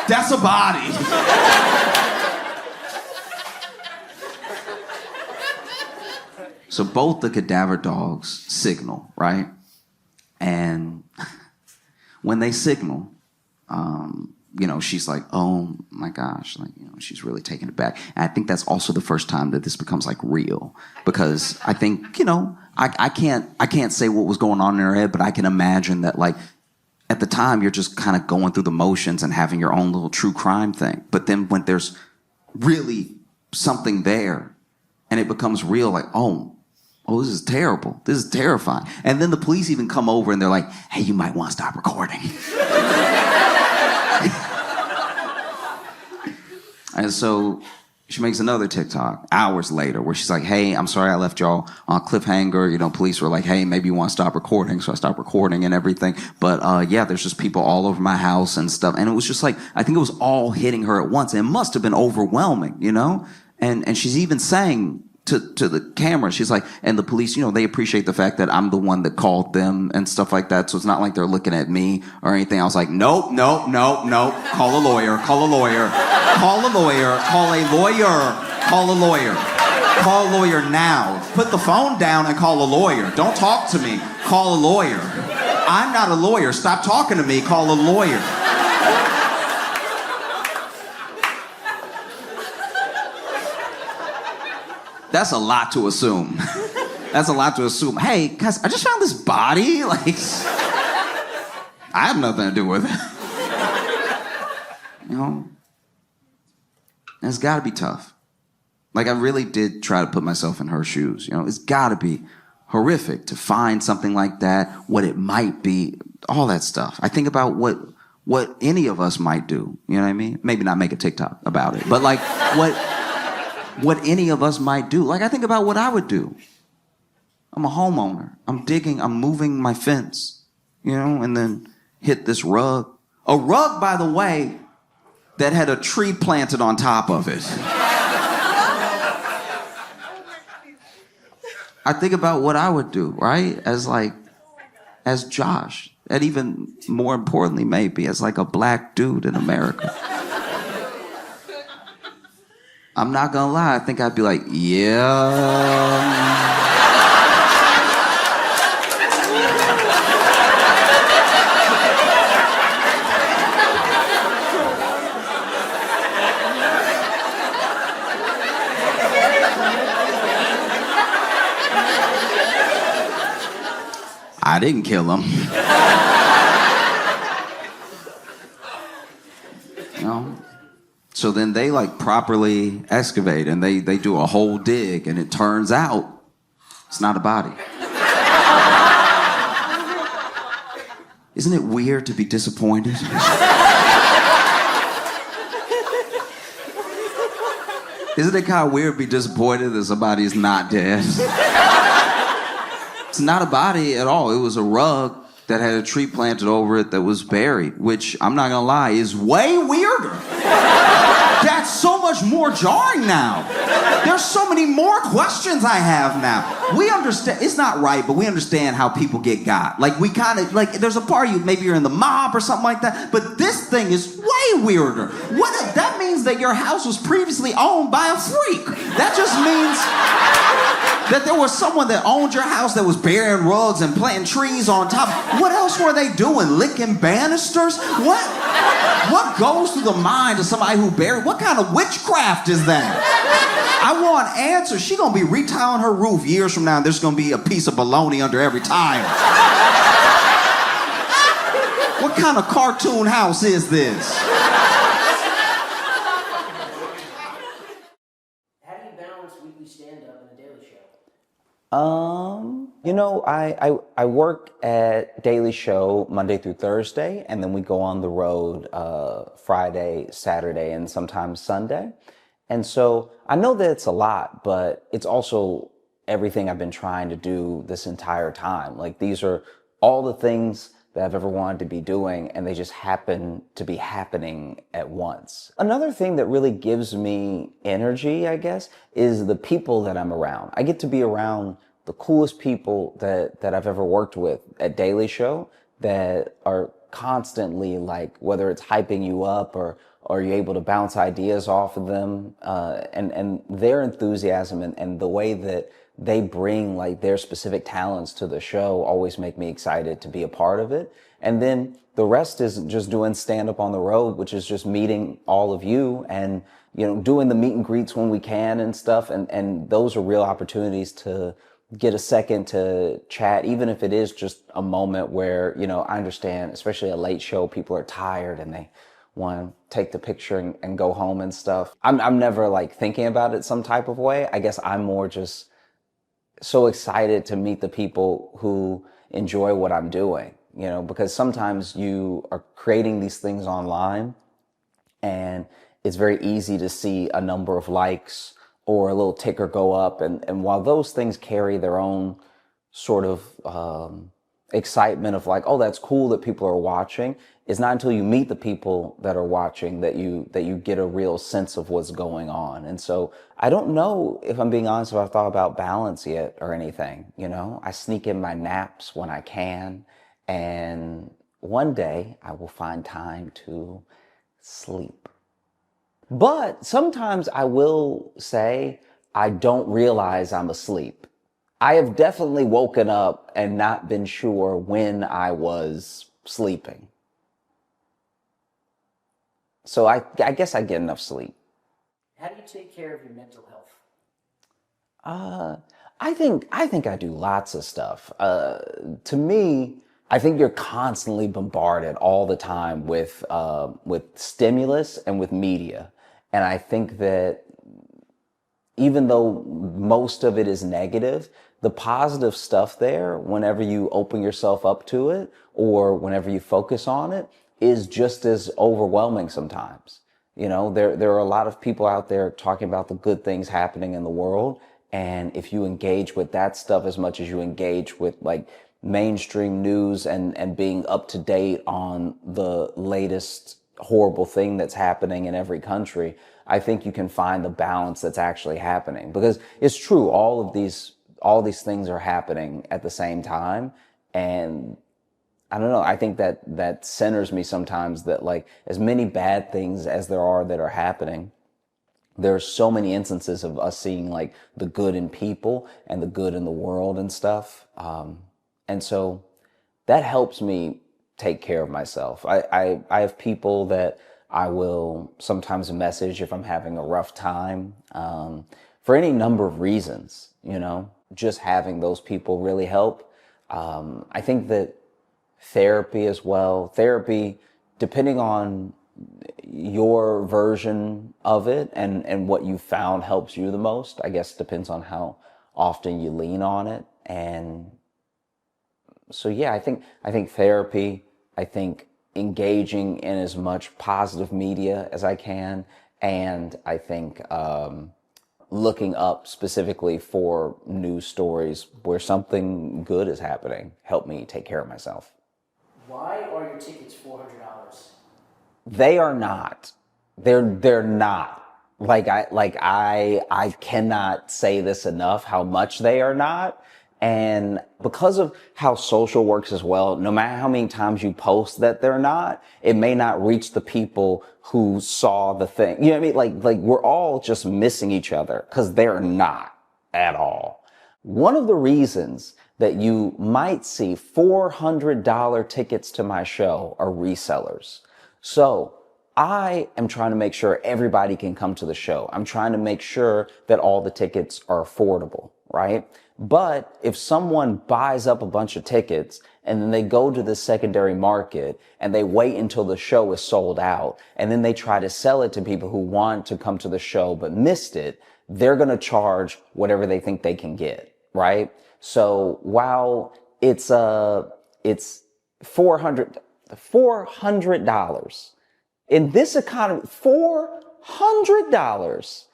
that's a body. So both the cadaver dogs signal, right? And when they signal, she's like, oh my gosh, she's really taken it back. And I think that's also the first time that this becomes like real, because I think, I can't say what was going on in her head, but I can imagine that like at the time you're just kind of going through the motions and having your own little true crime thing. But then when there's really something there and it becomes real, like, oh, this is terrible. This is terrifying. And then the police even come over and they're like, hey, you might want to stop recording. And so she makes another TikTok hours later where she's like, hey, I'm sorry I left y'all on a cliffhanger. Police were like, hey, maybe you want to stop recording. So I stopped recording and everything. But there's just people all over my house and stuff. And it was just like, I think it was all hitting her at once. And it must have been overwhelming, And she's even saying to the camera, she's like, and the police, they appreciate the fact that I'm the one that called them and stuff like that. So it's not like they're looking at me or anything. I was like, nope. Call a lawyer. Call a lawyer. Call a lawyer. Call a lawyer. Call a lawyer. Call a lawyer now. Put the phone down and call a lawyer. Don't talk to me. Call a lawyer. I'm not a lawyer. Stop talking to me. Call a lawyer. That's a lot to assume. That's a lot to assume. Hey, guys, I just found this body. Like, I have nothing to do with it. And it's got to be tough. Like, I really did try to put myself in her shoes. It's got to be horrific to find something like that, what it might be, all that stuff. I think about what what any of us might do. You know what I mean? Maybe not make a TikTok about it, but like what any of us might do. Like I think about what I would do. I'm a homeowner. I'm digging, I'm moving my fence, you know, and then hit this rug. A rug, by the way, that had a tree planted on top of it. I think about what I would do, right? As Josh, and even more importantly, maybe as like a black dude in America. I'm not gonna lie, I think I'd be like, yeah. I didn't kill him. You know? So then they like properly excavate and they do a whole dig and it turns out it's not a body. Isn't it weird to be disappointed? Isn't it kind of weird to be disappointed that somebody's not dead? It's not a body at all. It was a rug that had a tree planted over it that was buried, which, I'm not gonna lie, is way weirder. That's so much more jarring now. There's so many more questions I have now. We understand, it's not right, but we understand how people get got. Like, we kind of, like, there's a part of you, maybe you're in the mob or something like that, but this thing is way weirder. That means that your house was previously owned by a freak. That just means that there was someone that owned your house that was burying rugs and planting trees on top. What else were they doing? Licking banisters? What goes through the mind of somebody who buried? What kind of witchcraft is that? I want answers. She gonna be retiling her roof years from now and there's gonna be a piece of bologna under every tile. What kind of cartoon house is this? You know, I work at Daily Show Monday through Thursday, and then we go on the road Friday, Saturday, and sometimes Sunday. And so I know that it's a lot, but it's also everything I've been trying to do this entire time. Like, these are all the things that I've ever wanted to be doing, and they just happen to be happening at once. Another thing that really gives me energy, I guess, is the people that I'm around. I get to be around the coolest people that I've ever worked with at Daily Show that are constantly, like, whether it's hyping you up or you're able to bounce ideas off of them, and their enthusiasm and the way that they bring like their specific talents to the show always make me excited to be a part of it. And then the rest is just doing stand up on the road, which is just meeting all of you and, you know, doing the meet and greets when we can and stuff. And those are real opportunities to get a second to chat, even if it is just a moment where, you know, I understand, especially a late show, people are tired and they want to take the picture and go home and stuff. I'm never like thinking about it some type of way. I guess I'm more just so excited to meet the people who enjoy what I'm doing, you know, because sometimes you are creating these things online and it's very easy to see a number of likes or a little ticker go up. And while those things carry their own sort of excitement of like, oh, that's cool that people are watching, it's not until you meet the people that are watching that you get a real sense of what's going on. And so I don't know, if I'm being honest, if I've thought about balance yet or anything. You know, I sneak in my naps when I can, and one day I will find time to sleep. But sometimes I will say I don't realize I'm asleep. I have definitely woken up and not been sure when I was sleeping. So I guess I get enough sleep. How do you take care of your mental health? I think I do lots of stuff. To me, I think you're constantly bombarded all the time with stimulus and with media. And I think that even though most of it is negative, the positive stuff there, whenever you open yourself up to it or whenever you focus on it, is just as overwhelming sometimes. You know, there are a lot of people out there talking about the good things happening in the world. And if you engage with that stuff as much as you engage with like mainstream news and being up to date on the latest horrible thing that's happening in every country, I think you can find the balance that's actually happening. Because it's true, all these things are happening at the same time. And I don't know, I think that centers me sometimes, that like as many bad things as there are that are happening, there's so many instances of us seeing like the good in people and the good in the world and stuff. And so that helps me take care of myself. I have people that I will sometimes message if I'm having a rough time, for any number of reasons, you know, just having those people really help. I think that therapy as well, depending on your version of it and what you found helps you the most, I guess depends on how often you lean on it. And so, yeah, I think therapy, I think engaging in as much positive media as I can. And I think, looking up specifically for news stories where something good is happening help me take care of myself. Why are your tickets $400? They are not. They're not. I cannot say this enough how much they are not. And because of how social works as well, no matter how many times you post that they're not, it may not reach the people who saw the thing. You know what I mean? Like we're all just missing each other because they're not at all. One of the reasons that you might see $400 tickets to my show are resellers. So I am trying to make sure everybody can come to the show. I'm trying to make sure that all the tickets are affordable, right? But if someone buys up a bunch of tickets and then they go to the secondary market and they wait until the show is sold out and then they try to sell it to people who want to come to the show but missed it, they're going to charge whatever they think they can get, right? So while it's $400 in this economy, $400.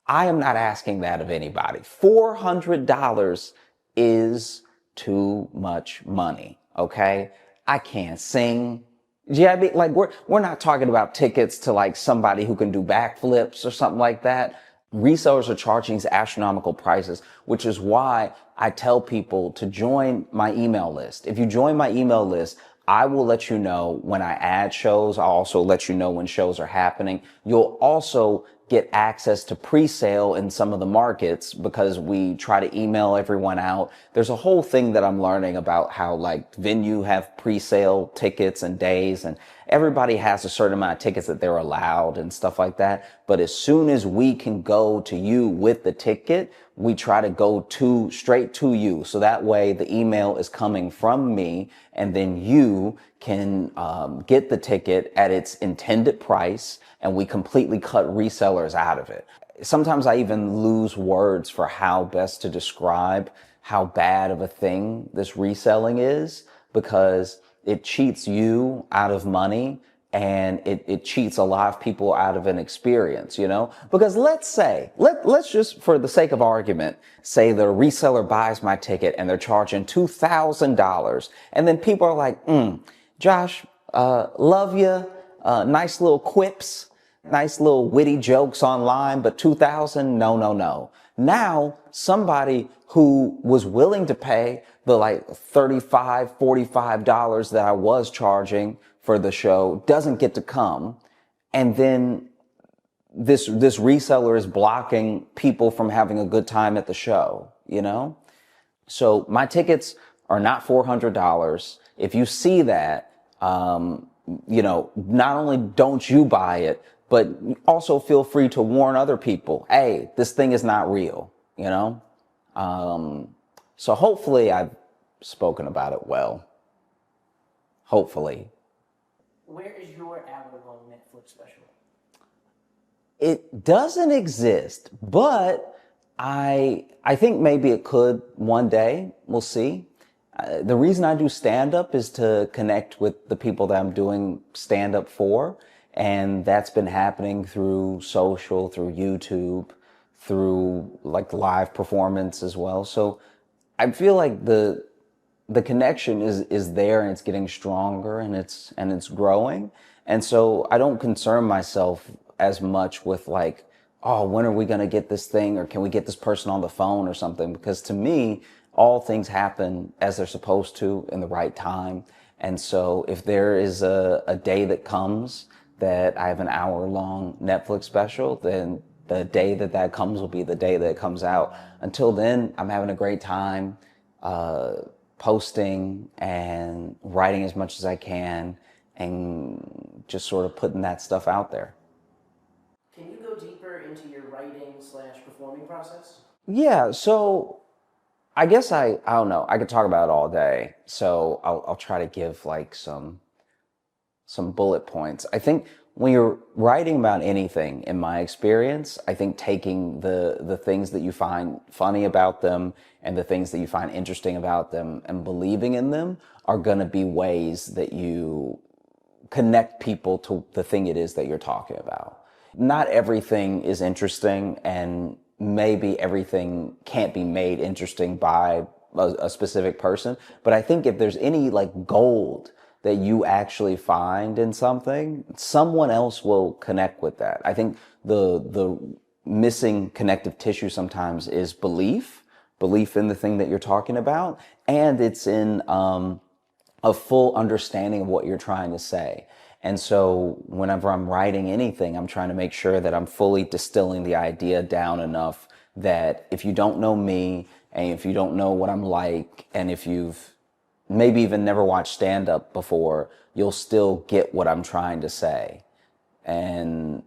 I am not asking that of anybody. $400 is too much money, okay? I can't sing. Yeah, I mean, like we're not talking about tickets to like somebody who can do backflips or something like that. Resellers are charging these astronomical prices, which is why I tell people to join my email list. If you join my email list, I will let you know when I add shows. I'll also let you know when shows are happening. You'll also get access to pre-sale in some of the markets because we try to email everyone out. There's a whole thing that I'm learning about how like venue have pre-sale tickets and days, and everybody has a certain amount of tickets that they're allowed and stuff like that. But as soon as we can go to you with the ticket, we try to go straight to you. So that way the email is coming from me and then you can get the ticket at its intended price, and we completely cut resellers out of it. Sometimes I even lose words for how best to describe how bad of a thing this reselling is, because it cheats you out of money and it cheats a lot of people out of an experience, you know? Because let's just, for the sake of argument, say the reseller buys my ticket and they're charging $2,000. And then people are like, Josh, love you, nice little quips, nice little witty jokes online, but $2,000, no. Now, somebody who was willing to pay the like $35, $45 that I was charging for the show doesn't get to come. And then this reseller is blocking people from having a good time at the show, you know? So my tickets are not $400. If you see that, you know, not only don't you buy it, but also feel free to warn other people, hey, this thing is not real, you know? So hopefully I've spoken about it well. Hopefully. Where is your hour-long Netflix special? It doesn't exist, but I think maybe it could one day. We'll see. The reason I do stand-up is to connect with the people that I'm doing stand-up for. And that's been happening through social, through YouTube, through like live performance as well. So I feel like the connection is there, and it's getting stronger, and it's growing. And so I don't concern myself as much with like, oh, when are we going to get this thing, or can we get this person on the phone or something? Because to me, all things happen as they're supposed to in the right time. And so if there is a day that comes that I have an hour-long Netflix special, then the day that that comes will be the day that it comes out. Until then, I'm having a great time posting and writing as much as I can, and just sort of putting that stuff out there. Can you go deeper into your writing / performing process? Yeah, so I guess I don't know. I could talk about it all day. So I'll try to give like some bullet points. I think when you're writing about anything, in my experience, I think taking the things that you find funny about them and the things that you find interesting about them and believing in them are going to be ways that you connect people to the thing it is that you're talking about. Not everything is interesting, and maybe everything can't be made interesting by a specific person. But I think if there's any like gold that you actually find in something, someone else will connect with that. I think the missing connective tissue sometimes is belief in the thing that you're talking about, and it's in a full understanding of what you're trying to say. And so whenever I'm writing anything, I'm trying to make sure that I'm fully distilling the idea down enough that if you don't know me, and if you don't know what I'm like, and if you've maybe even never watched stand-up before, you'll still get what I'm trying to say. And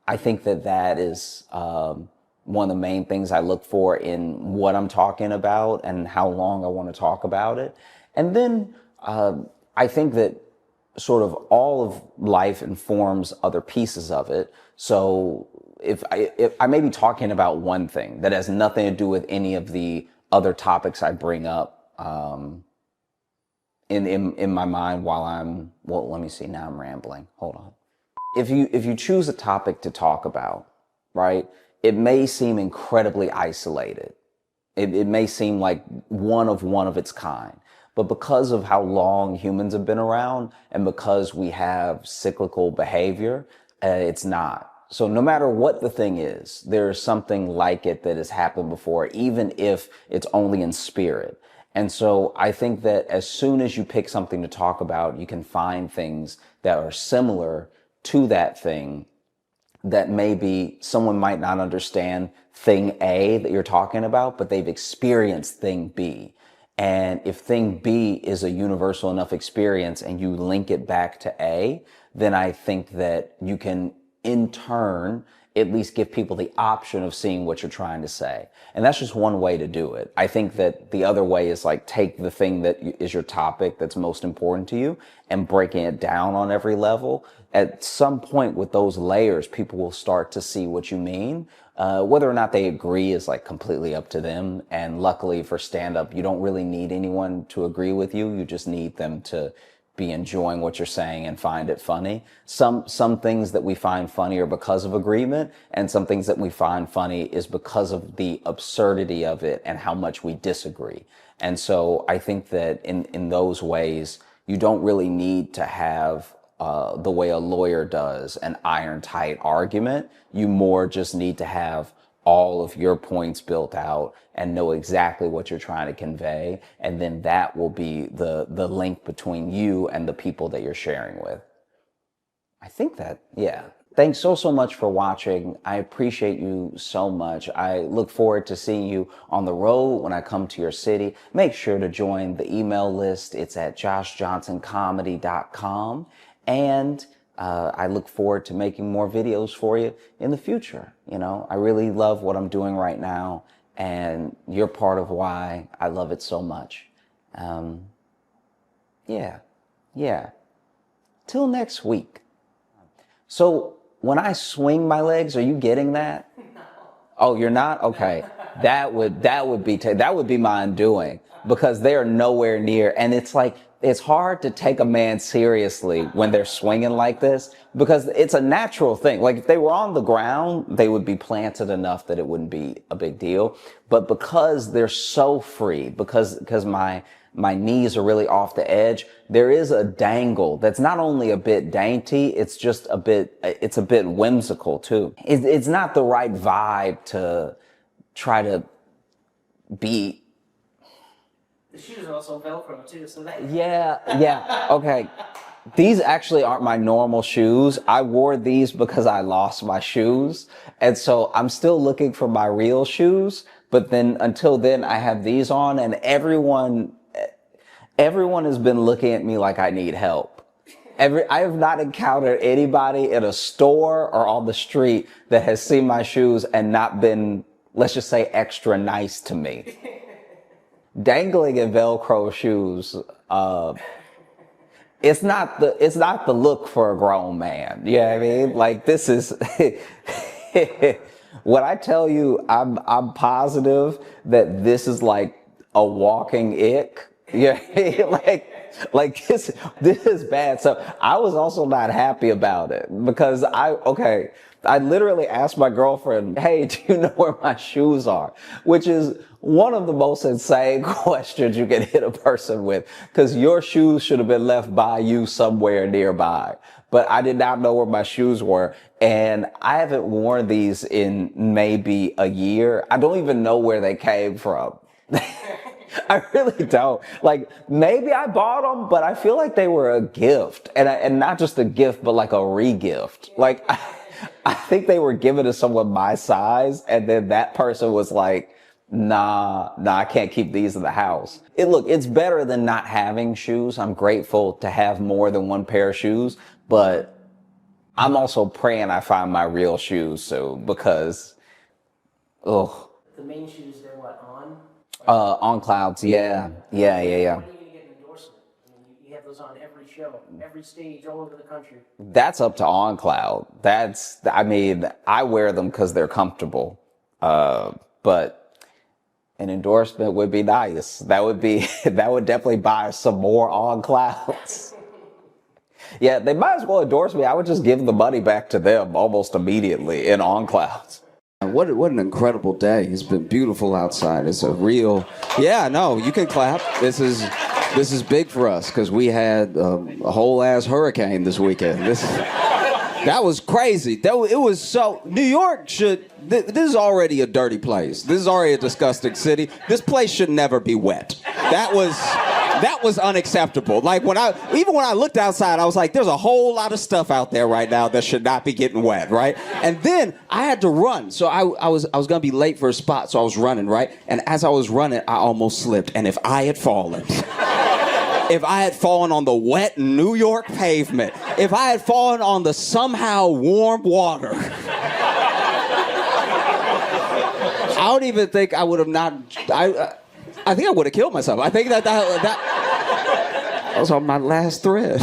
I think that is one of the main things I look for in what I'm talking about and how long I want to talk about it. And then I think that sort of all of life informs other pieces of it. So if I may be talking about one thing that has nothing to do with any of the other topics I bring up in my mind while let me see, now I'm rambling. Hold on. If you choose a topic to talk about, right, it may seem incredibly isolated. It may seem like one of its kind. But because of how long humans have been around, and because we have cyclical behavior, it's not. So no matter what the thing is, there's something like it that has happened before, even if it's only in spirit. And so I think that as soon as you pick something to talk about, you can find things that are similar to that thing, that maybe someone might not understand thing A that you're talking about, but they've experienced thing B. And if thing B is a universal enough experience and you link it back to A, then I think that you can in turn at least give people the option of seeing what you're trying to say. And that's just one way to do it. I think that the other way is like take the thing that is your topic that's most important to you and breaking it down on every level. At some point with those layers, people will start to see what you mean. Whether or not they agree is like completely up to them. And luckily for stand-up, you don't really need anyone to agree with you. You just need them to be enjoying what you're saying and find it funny. Some things that we find funny are because of agreement, and some things that we find funny is because of the absurdity of it and how much we disagree. And so I think that in those ways, you don't really need to have the way a lawyer does an iron tight argument. You more just need to have all of your points built out and know exactly what you're trying to convey. And then that will be the link between you and the people that you're sharing with. I think that, yeah. Thanks so much for watching. I appreciate you so much. I look forward to seeing you on the road when I come to your city. Make sure to join the email list. It's at joshjohnsoncomedy.com. And I look forward to making more videos for you in the future. You know, I really love what I'm doing right now, and you're part of why I love it so much. Yeah. Till next week. So when I swing my legs, are you getting that? No. Oh, you're not? Okay. That would be my undoing, because they are nowhere near. And it's like, it's hard to take a man seriously when they're swinging like this, because it's a natural thing. Like if they were on the ground, they would be planted enough that it wouldn't be a big deal. But because they're so free, because my knees are really off the edge, there is a dangle that's not only a bit dainty, it's a bit whimsical too. It's not the right vibe to try to be. The shoes are also Velcro too, so that. Yeah, okay. These actually aren't my normal shoes. I wore these because I lost my shoes. And so I'm still looking for my real shoes. But then until then, I have these on, and everyone has been looking at me like I need help. I have not encountered anybody in a store or on the street that has seen my shoes and not been, let's just say, extra nice to me. Dangling in Velcro shoes, it's not the look for a grown man. You know what I mean? Like, this is, when I tell you, I'm positive that this is like a walking ick. Yeah, like this is bad. So I was also not happy about it, because I literally asked my girlfriend, hey, do you know where my shoes are? Which is one of the most insane questions you can hit a person with, because your shoes should have been left by you somewhere nearby. But I did not know where my shoes were, and I haven't worn these in maybe a year. I don't even know where they came from. I really don't. Like, maybe I bought them, but I feel like they were a gift, and not just a gift, but like a re-gift. Like, I think they were given to someone my size, and then that person was like, nah, I can't keep these in the house. It's better than not having shoes. I'm grateful to have more than one pair of shoes, but I'm also praying I find my real shoes soon, because, ugh. The main shoes, they're what, on? On clouds, yeah. When are you going to get an endorsement? I mean, you have those on every show, every stage, all over the country. That's up to On Cloud. I wear them because they're comfortable. But an endorsement would be nice. That would definitely buy some more On Clouds. Yeah, they might as well endorse me. I would just give the money back to them almost immediately in On Clouds. What an incredible day. It's been beautiful outside. It's a real, yeah, no, you can clap. This is big for us, because we had a whole ass hurricane this weekend. That was crazy. It was so, New York this is already a dirty place. This is already a disgusting city. This place should never be wet. That was unacceptable. Like, even when I looked outside, I was like, there's a whole lot of stuff out there right now that should not be getting wet, right? And then I had to run. So I was gonna be late for a spot, so I was running, right? And as I was running, I almost slipped. And if I had fallen on the wet New York pavement, if I had fallen on the somehow warm water, I don't even think I would have not. I think I would have killed myself. I think that was on my last thread.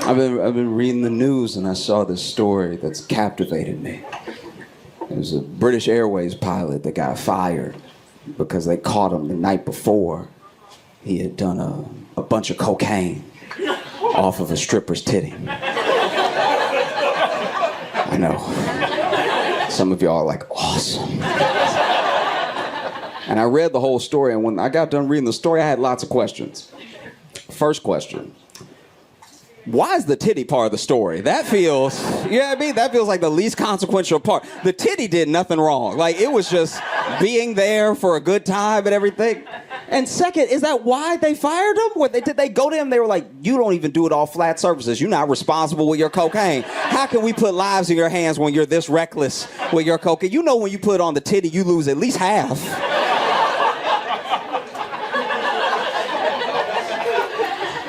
I've been reading the news, and I saw this story that's captivated me. It was a British Airways pilot that got fired because they caught him the night before. He had done a bunch of cocaine off of a stripper's titty. I know. Some of y'all are like, awesome. And I read the whole story, and when I got done reading the story, I had lots of questions. First question. Why is the titty part of the story? That feels, you know what I mean? That feels like the least consequential part. The titty did nothing wrong. Like, it was just being there for a good time and everything. And second, is that why they fired him? Did they go to him? They were like, you don't even do it all flat surfaces. You're not responsible with your cocaine. How can we put lives in your hands when you're this reckless with your cocaine? You know, when you put it on the titty, you lose at least half.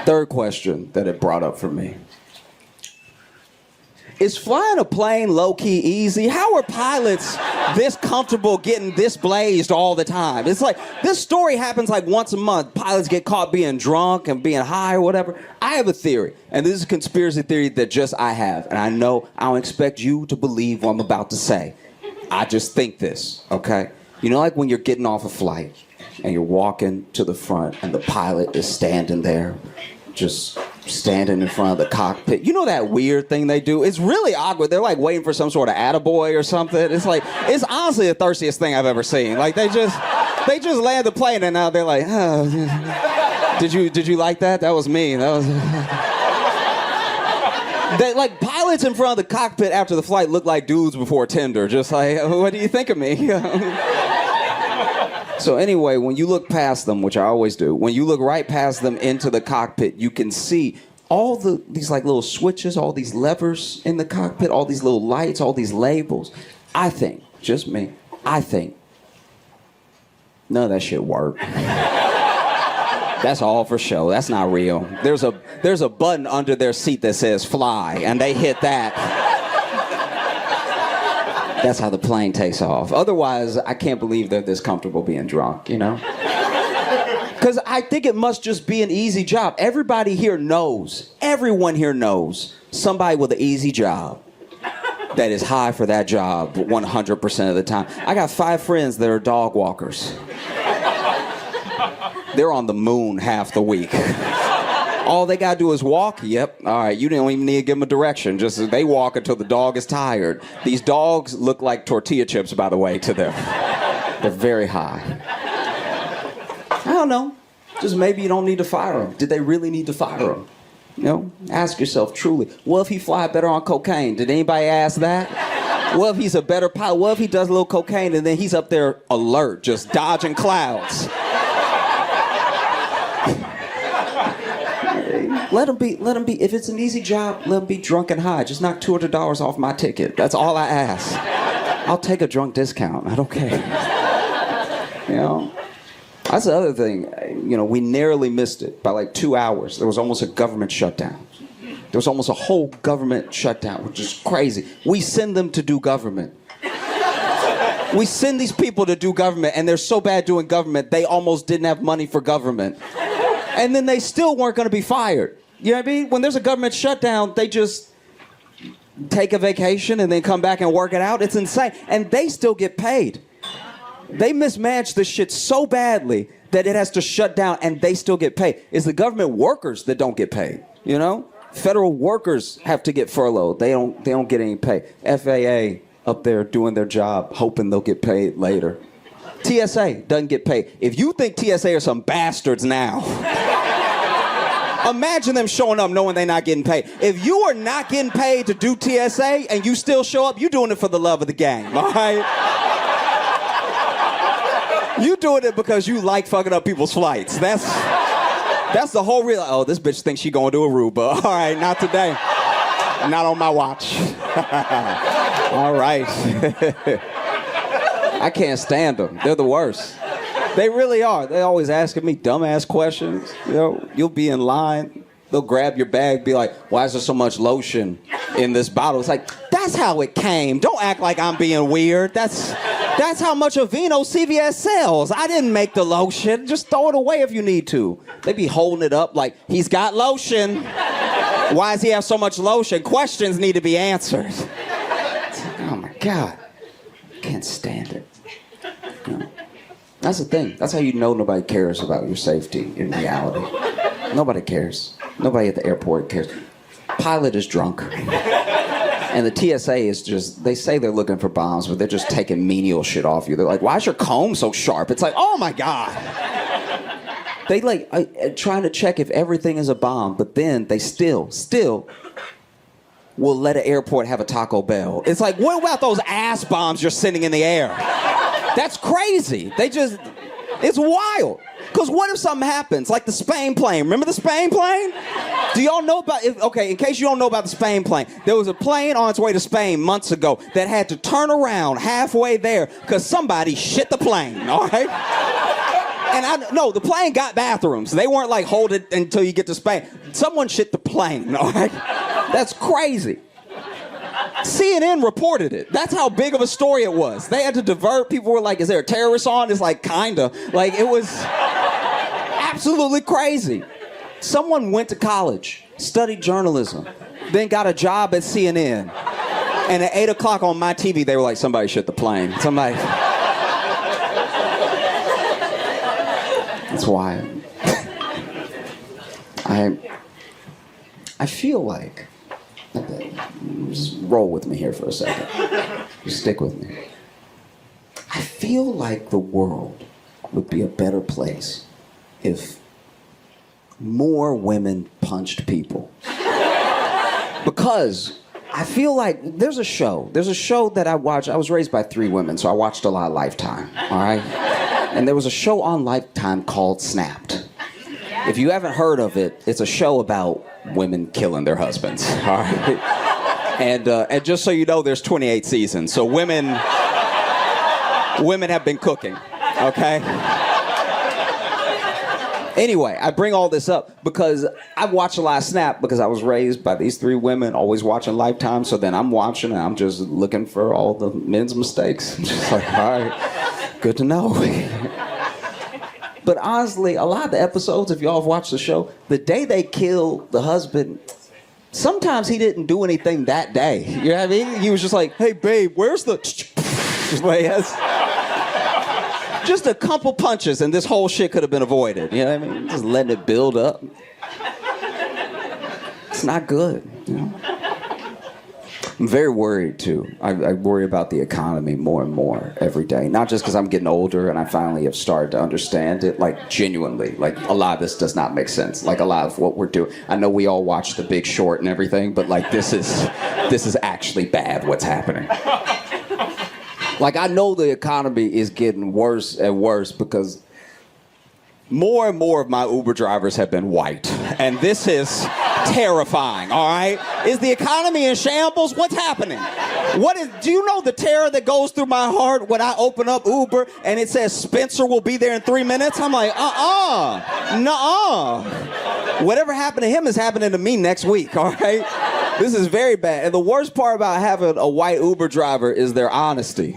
Third question that it brought up for me. Is flying a plane low-key easy? How are pilots this comfortable getting this blazed all the time? It's like, this story happens like once a month. Pilots get caught being drunk and being high or whatever. I have a theory, and this is a conspiracy theory that just I have. And I know I don't expect you to believe what I'm about to say. I just think this, okay? You know, like when you're getting off a flight and you're walking to the front and the pilot is standing there, just standing in front of the cockpit. You know that weird thing they do? It's really awkward. They're like waiting for some sort of attaboy or something. It's like, it's honestly the thirstiest thing I've ever seen. Like they just land the plane and now they're like, oh, did you like that? That was me. That was... They, like pilots in front of the cockpit after the flight look like dudes before Tinder. Just like, what do you think of me? So anyway, when you look past them, which I always do, when you look right past them into the cockpit, you can see all these like little switches, all these levers in the cockpit, all these little lights, all these labels. I think, just me, I think none of that shit worked. That's all for show. That's not real. There's a button under their seat that says fly, and they hit that. That's how the plane takes off. Otherwise, I can't believe they're this comfortable being drunk, you know? Because I think it must just be an easy job. Everybody here knows, everyone here knows somebody with an easy job that is high for that job 100% of the time. I got 5 friends that are dog walkers. They're on the moon half the week. All they gotta do is walk. Yep. All right. You don't even need to give them a direction. Just they walk until the dog is tired. These dogs look like tortilla chips, by the way, to them. They're very high. I don't know. Just maybe you don't need to fire them. Did they really need to fire them? You know, ask yourself truly. What if he fly better on cocaine? Did anybody ask that? What if he's a better pilot? What if he does a little cocaine and then he's up there alert, just dodging clouds? Let him be. If it's an easy job, let him be drunk and high. Just knock $200 off my ticket. That's all I ask. I'll take a drunk discount. I don't care. You know? That's the other thing. You know, we narrowly missed it by like 2 hours. There was almost a government shutdown. There was almost a whole government shutdown, which is crazy. We send them to do government. We send these people to do government, and they're so bad doing government, they almost didn't have money for government. And then they still weren't going to be fired. You know what I mean? When there's a government shutdown, they just take a vacation and then come back and work it out. It's insane. And they still get paid. They mismanage this shit so badly that it has to shut down and they still get paid. It's the government workers that don't get paid, you know? Federal workers have to get furloughed. They don't get any pay. FAA up there doing their job, hoping they'll get paid later. TSA doesn't get paid. If you think TSA are some bastards now, imagine them showing up knowing they're not getting paid. If you are not getting paid to do TSA and you still show up, you're doing it for the love of the game, all right? You doing it because you like fucking up people's flights. That's the whole real. Oh, this bitch thinks she going to Aruba. All right, not today. Not on my watch. All right. I can't stand them. They're the worst. They really are. They always asking me dumbass questions. You know, you'll be in line. They'll grab your bag, be like, why is there so much lotion in this bottle? It's like, that's how it came. Don't act like I'm being weird. That's how much Aveeno CVS sells. I didn't make the lotion. Just throw it away if you need to. They be holding it up like, he's got lotion. Why does he have so much lotion? Questions need to be answered. It's like, oh my God. Can't stand it. You know? That's the thing. That's how you know nobody cares about your safety in reality. Nobody cares. Nobody at the airport cares. Pilot is drunk. And the TSA is just, they say they're looking for bombs, but they're just taking menial shit off you. They're like, why is your comb so sharp? It's like, oh my God. They like trying to check if everything is a bomb, but then they still will let an airport have a Taco Bell. It's like, what about those ass bombs you're sending in the air? That's crazy. It's wild. Because what if something happens? Like the Spain plane. Remember the Spain plane? Do y'all know about, okay, in case you don't know about the Spain plane, there was a plane on its way to Spain months ago that had to turn around halfway there because somebody shit the plane, all right? And no, the plane got bathrooms. They weren't like, hold it until you get to Spain. Someone shit the plane, all right? That's crazy. CNN reported it. That's how big of a story it was. They had to divert. People were like, is there a terrorist on? It's like, kinda. Like, it was absolutely crazy. Someone went to college, studied journalism, then got a job at CNN. And at 8 o'clock on my TV, they were like, somebody shit the plane. Somebody. That's why I feel like, just roll with me here for a second. Just stick with me. I feel like the world would be a better place if more women punched people. Because I feel like there's a show that I watch. I was raised by 3 women, so I watched a lot of Lifetime, all right? And there was a show on Lifetime called Snapped. If you haven't heard of it, it's a show about women killing their husbands, all right? And just so you know, there's 28 seasons, so women have been cooking, okay? Anyway, I bring all this up because I watch a lot of Snap because I was raised by these 3 women, always watching Lifetime. So then I'm watching and I'm just looking for all the men's mistakes. I'm just like, all right, good to know. But honestly, a lot of the episodes, if y'all have watched the show, the day they kill the husband, sometimes he didn't do anything that day. You know what I mean? He was just like, hey, babe, where's the... Just like, yes. Just a couple punches and this whole shit could have been avoided. You know what I mean? Just letting it build up. It's not good. You know? I'm very worried too. I worry about the economy more and more every day. Not just because I'm getting older and I finally have started to understand it, like genuinely. Like a lot of this does not make sense. Like a lot of what we're doing. I know we all watch The Big Short and everything, but like this is actually bad what's happening. Like, I know the economy is getting worse and worse because more and more of my Uber drivers have been white. And this is terrifying, all right? Is the economy in shambles? What's happening? Do you know the terror that goes through my heart when I open up Uber and it says Spencer will be there in 3 minutes? I'm like, nuh-uh. Whatever happened to him is happening to me next week, all right? This is very bad. And the worst part about having a white Uber driver is their honesty.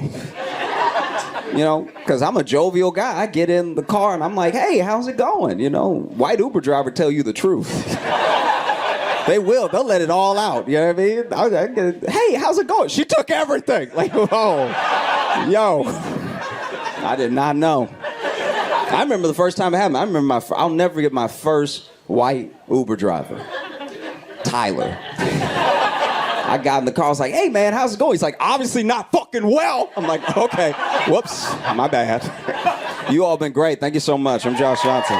You know, because I'm a jovial guy. I get in the car and I'm like, hey, how's it going? You know, white Uber driver tell you the truth. They will. They'll let it all out. You know what I mean? Hey, how's it going? She took everything. Like, oh, yo. I did not know. I remember the first time it happened. I'll never forget my first white Uber driver. Tyler. I got in the car, I was like, hey man, how's it going? He's like, obviously not fucking well. I'm like, okay, whoops, my bad. You all been great, thank you so much. I'm Josh Johnson.